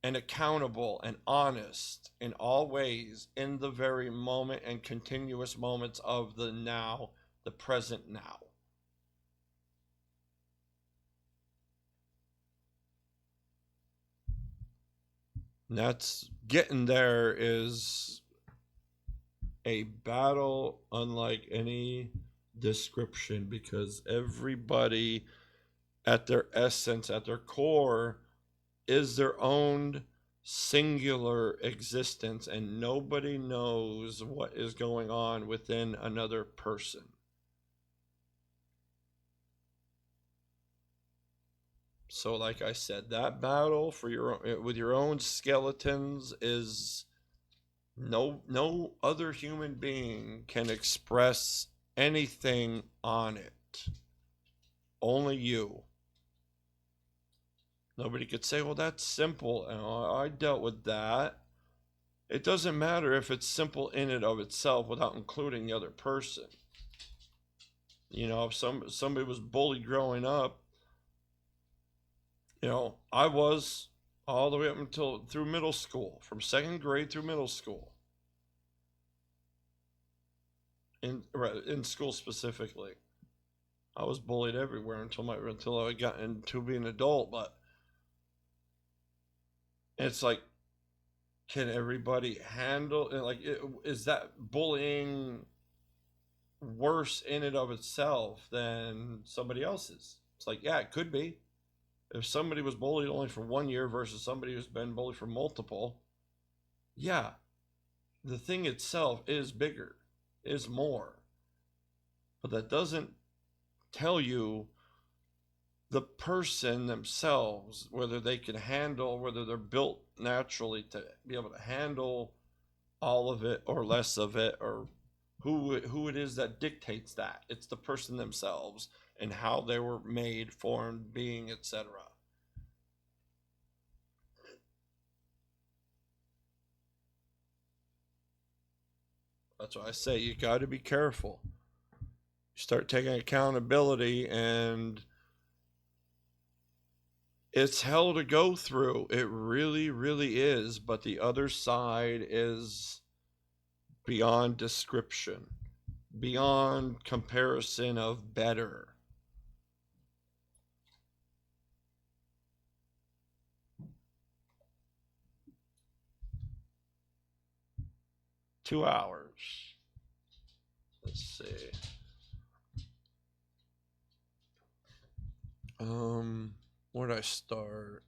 and accountable and honest in all ways in the very moment and continuous moments of the now, the present now. And that's getting there is a battle unlike any description, because everybody at their essence, at their core, is their own singular existence, and nobody knows what is going on within another person. So like I said, that battle with your own skeletons is no other human being can express anything on it. Only you. Nobody could say, well, that's simple. I dealt with that. It doesn't matter if it's simple in and of itself without including the other person. You know, if somebody was bullied growing up, you know, I was all the way up through middle school, from second grade through middle school. In school specifically. I was bullied everywhere until I got into being an adult, but it's like, can everybody handle it? Like, is that bullying worse in and of itself than somebody else's? It's like, yeah, it could be. If somebody was bullied only for 1 year versus somebody who's been bullied for multiple, yeah, the thing itself is bigger, is more. But that doesn't tell you the person themselves, whether they can handle, whether they're built naturally to be able to handle all of it or less of it, or who it is that dictates that. It's the person themselves and how they were made, formed, being, etc. That's why I say you got to be careful. You start taking accountability, and it's hell to go through. It really, really is. But the other side is beyond description, beyond comparison of better. $2. Let's see. Where'd I start?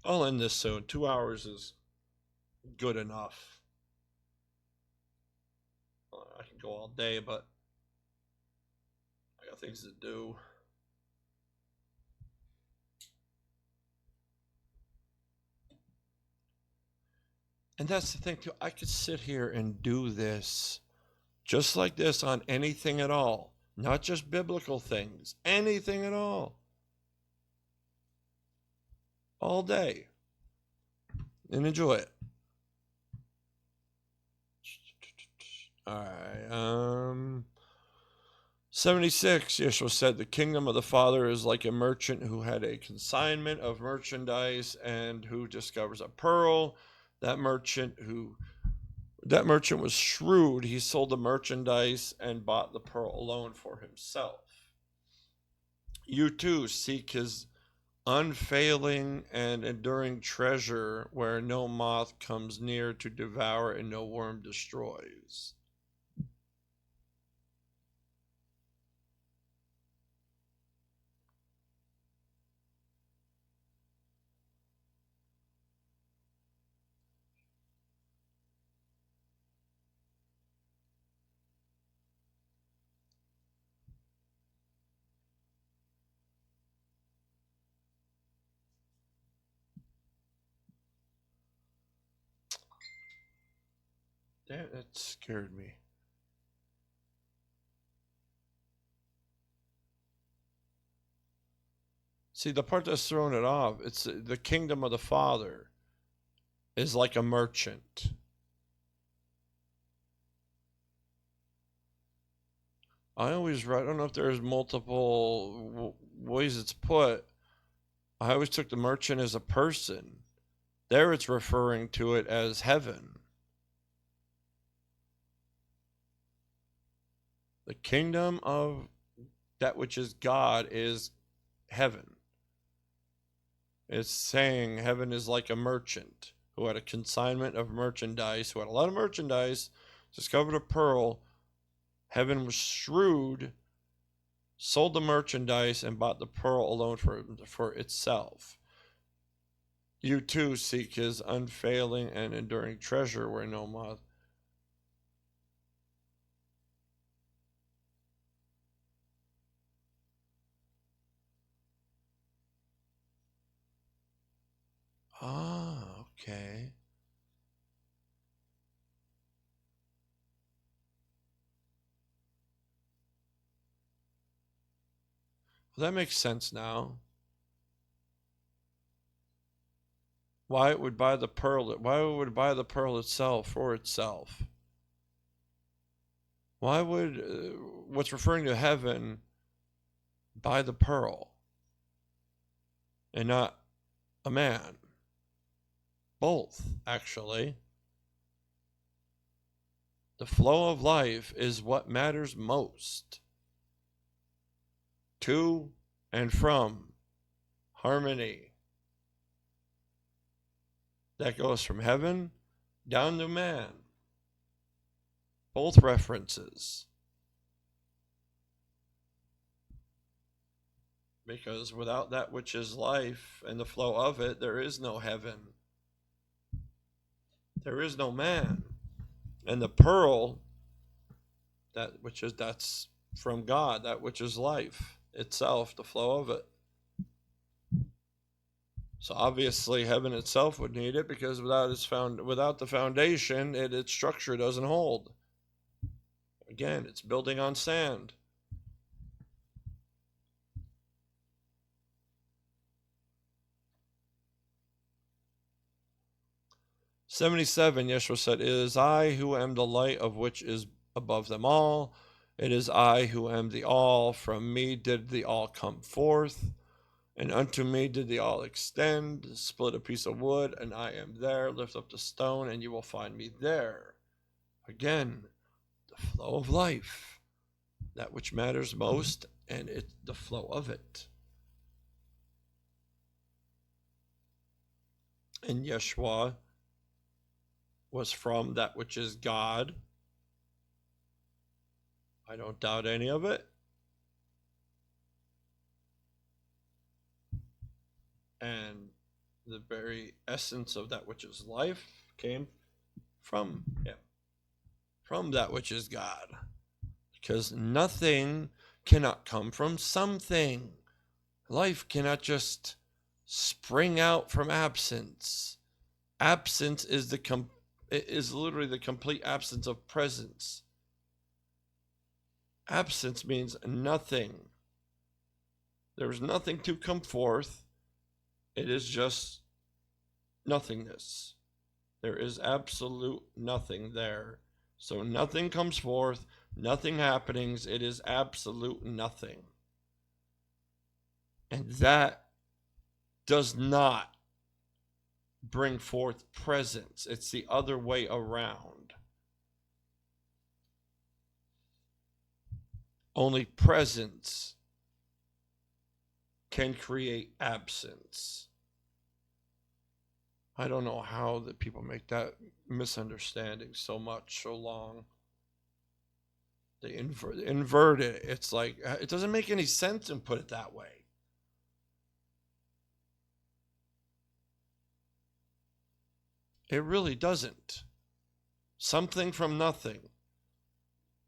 I'll end this soon. 2 hours is good enough. I can go all day, but I got things to do. And that's the thing, too. I could sit here and do this just like this on anything at all, not just biblical things, anything at all day, and enjoy it. All right. 76, Yeshua said, the kingdom of the Father is like a merchant who had a consignment of merchandise and who discovers a pearl. That merchant was shrewd. He sold the merchandise and bought the pearl alone for himself. You too seek his unfailing and enduring treasure where no moth comes near to devour and no worm destroys. That scared me. See, the part that's throwing it off, it's the kingdom of the Father is like a merchant. I don't know if there's multiple ways it's put. I always took the merchant as a person. There it's referring to it as heaven. The kingdom of that which is God is heaven. It's saying heaven is like a merchant who had a consignment of merchandise, who had a lot of merchandise, discovered a pearl. Heaven was shrewd, sold the merchandise, and bought the pearl alone for itself. You too seek his unfailing and enduring treasure where no moth. Ah, okay. Well, that makes sense now. Why it would buy the pearl? Why would it buy the pearl itself for itself? Why would what's referring to heaven buy the pearl and not a man? Both, actually. The flow of life is what matters most. To and from harmony. That goes from heaven down to man. Both references. Because without that which is life and the flow of it, there is no heaven. There is no man. And the pearl, that's from God, that which is life itself, the flow of it. So obviously heaven itself would need it, because without the foundation, its structure doesn't hold. Again, it's building on sand. "77, Yeshua said, It is I who am the light of which is above them all. It is I who am the all. From me did the all come forth, and unto me did the all extend. Split a piece of wood, and I am there. Lift up the stone, and you will find me there." Again, the flow of life, that which matters most, and it's the flow of it. And Yeshua was from that which is God. I don't doubt any of it. And the very essence of that which is life came from him, from that which is God. Because nothing cannot come from something. Life cannot just spring out from absence. Absence is literally the complete absence of presence. Absence means nothing. There's nothing to come forth. It is just nothingness. There is absolute nothing there. So nothing comes forth, nothing happenings. It is absolute nothing. And that does not bring forth presence. It's the other way around. Only presence can create absence. I don't know how that people make that misunderstanding so much, so long. They invert it. It's like, it doesn't make any sense and put it that way. It really doesn't. Something from nothing.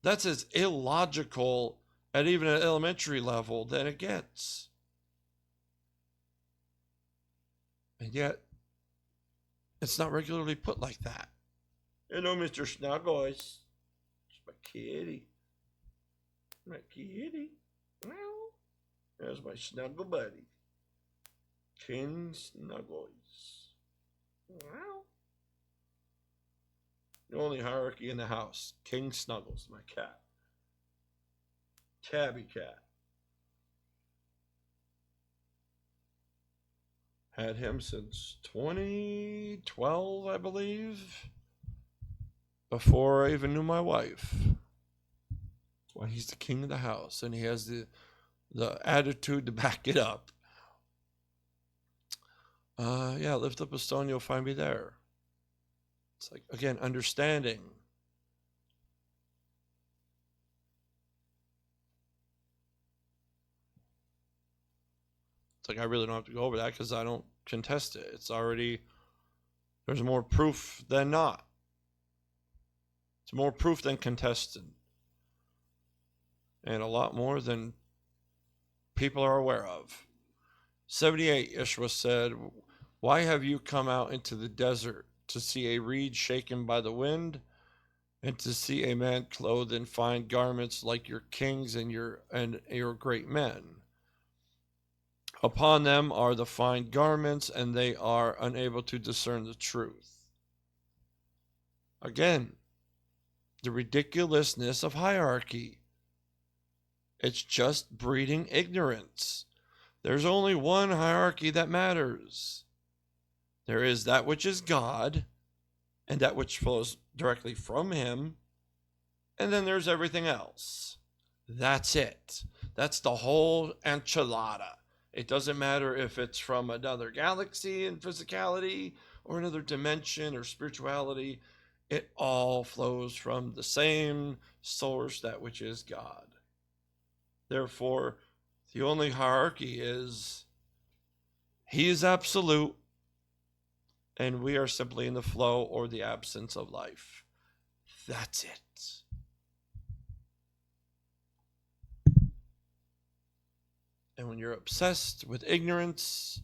That's as illogical at even an elementary level than it gets. And yet, it's not regularly put like that. Hello, Mr. Snuggles. It's my kitty. My kitty. Meow. There's my snuggle buddy. King Snuggles. Meow. The only hierarchy in the house. King Snuggles, my cat. Tabby cat. Had him since 2012, I believe. Before I even knew my wife. That's why he's the king of the house, and he has the attitude to back it up. Yeah, lift up a stone, you'll find me there. It's like, again, understanding. It's like, I really don't have to go over that because I don't contest it. It's already, there's more proof than not. It's more proof than contested. And a lot more than people are aware of. 78, Yeshua said, why have you come out into the desert to see a reed shaken by the wind, and to see a man clothed in fine garments like your kings and your great men? Upon them are the fine garments, and they are unable to discern the truth. Again, the ridiculousness of hierarchy. It's just breeding ignorance. There's only one hierarchy that matters. There is that which is God, and that which flows directly from him, and then there's everything else. That's it. That's the whole enchilada. It doesn't matter if it's from another galaxy in physicality or another dimension or spirituality. It all flows from the same source, that which is God. Therefore, The only hierarchy is he is absolute, and we are simply in the flow or the absence of life. That's it. And when you're obsessed with ignorance,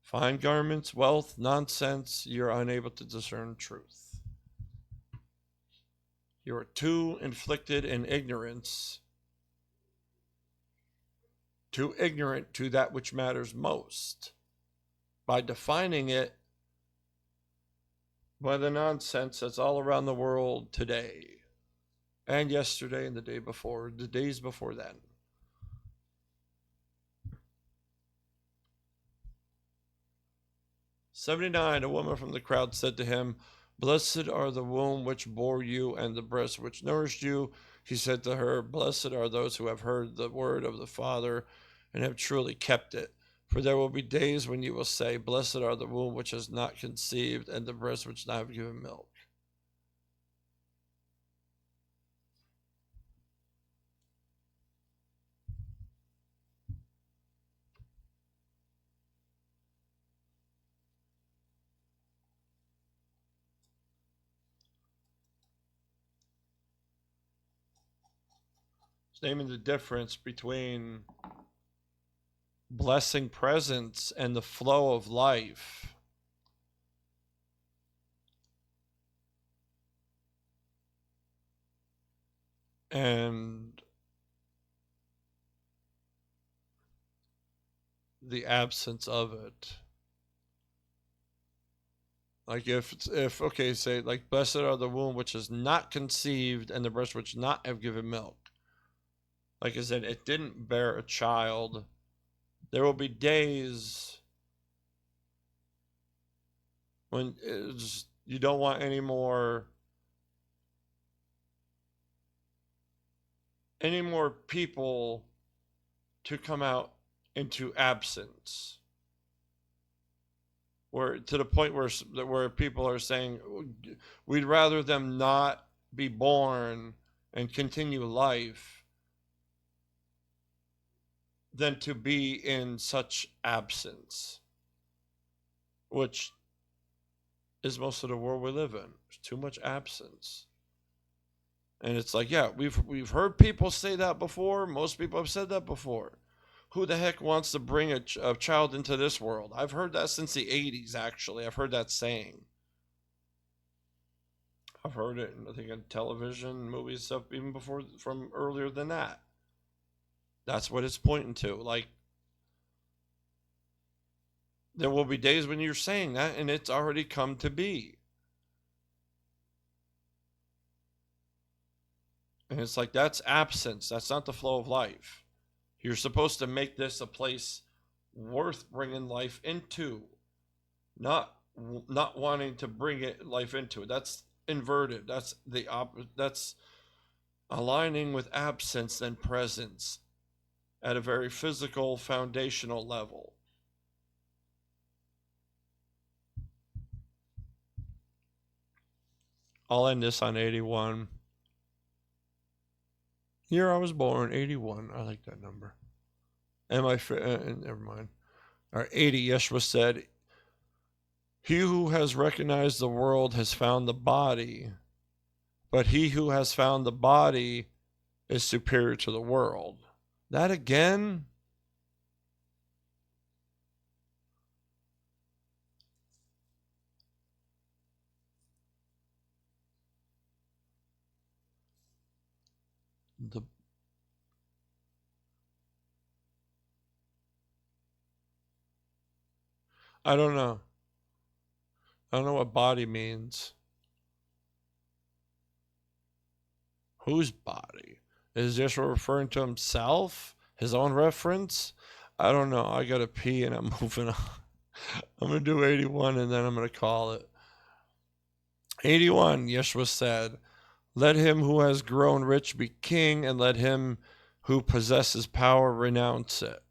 fine garments, wealth, nonsense, you're unable to discern truth. You are too inflicted in ignorance, too ignorant to that which matters most, by defining it by the nonsense that's all around the world today, and yesterday, and the day before, the days before then. "79, a woman from the crowd said to him, Blessed are the womb which bore you and the breast which nourished you. He said to her, Blessed are those who have heard the word of the Father and have truly kept it. For there will be days when you will say, Blessed are the womb which has not conceived and the breast which not have given milk." It's naming the difference between blessing presence and the flow of life. And the absence of it. Like if okay, say like, blessed are the womb which is not conceived and the breast which not have given milk. Like I said, it didn't bear a child. There will be days when you don't want any more people to come out into absence, where to the point where people are saying we'd rather them not be born and continue life than to be in such absence, which is most of the world we live in. There's too much absence. And it's like, yeah, we've heard people say that before. Most people have said that before. Who the heck wants to bring a child into this world? I've heard that since the 80s, actually. I've heard that saying. I've heard it, I think, in television, movies, stuff, even before, from earlier than that. That's what it's pointing to. Like, there will be days when you're saying that, and it's already come to be. And it's like, that's absence. That's not the flow of life. You're supposed to make this a place worth bringing life into, not wanting to bring life into it. That's inverted. That's the opposite. That's aligning with absence and presence at a very physical, foundational level. I'll end this on 81. Year I was born, 81. I like that number. And never mind. All right, 80, Yeshua said, He who has recognized the world has found the body, but he who has found the body is superior to the world. That again? I don't know. I don't know what body means. Whose body? Is Yeshua referring to himself? His own reference? I don't know. I got to pee and I'm moving on. I'm going to do 81 and then I'm going to call it. 81, Yeshua said, Let him who has grown rich be king, and let him who possesses power renounce it.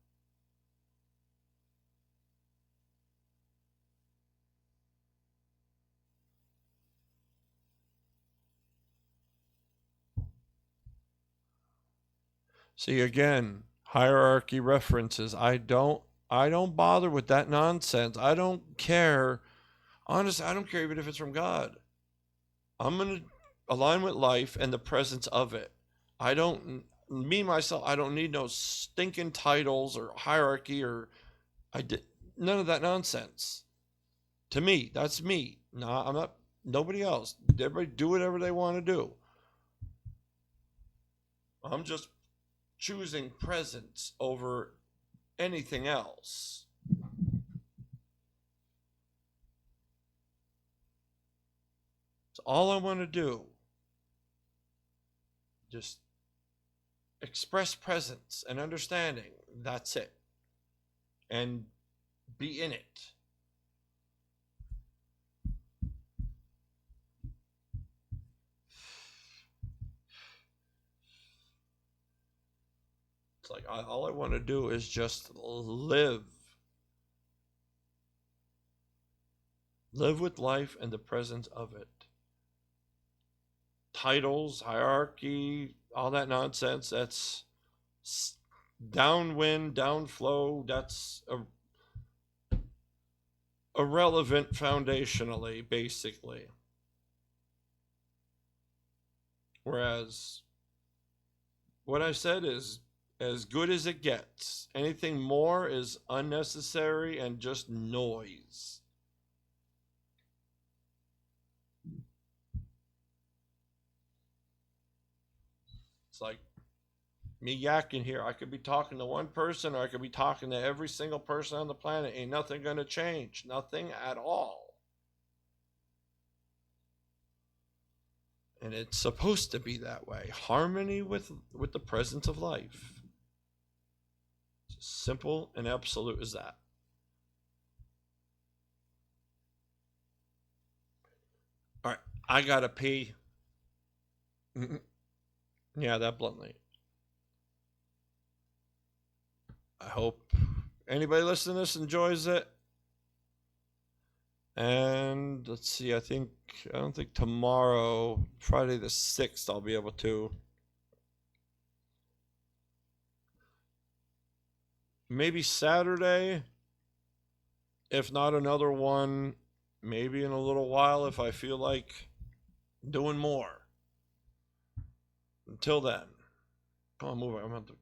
See, again, hierarchy references. I don't bother with that nonsense. I don't care. Honestly, I don't care even if it's from God. I'm going to align with life and the presence of it. I don't, me, myself, I don't need no stinking titles or hierarchy or none of that nonsense. To me, that's me. No, I'm not, nobody else. Everybody do whatever they want to do. I'm just choosing presence over anything else. It's all I want to do. Just express presence and understanding. That's it. And be in it. It's like all I want to do is just live. Live with life and the presence of it. Titles, hierarchy, all that nonsense, that's downwind, downflow, that's irrelevant foundationally, basically. Whereas what I said is as good as it gets. Anything more is unnecessary and just noise. It's like me yakking here. I could be talking to one person or I could be talking to every single person on the planet. Ain't nothing going to change. Nothing at all. And it's supposed to be that way. Harmony with the presence of life. It's as simple and absolute as that. All right, I gotta pee. Yeah, that bluntly. I hope anybody listening to this enjoys it. And let's see, I don't think tomorrow, Friday the 6th, I'll be able to. Maybe Saturday, if not another one, maybe in a little while if I feel like doing more. Until then, come on, move it. I'm going to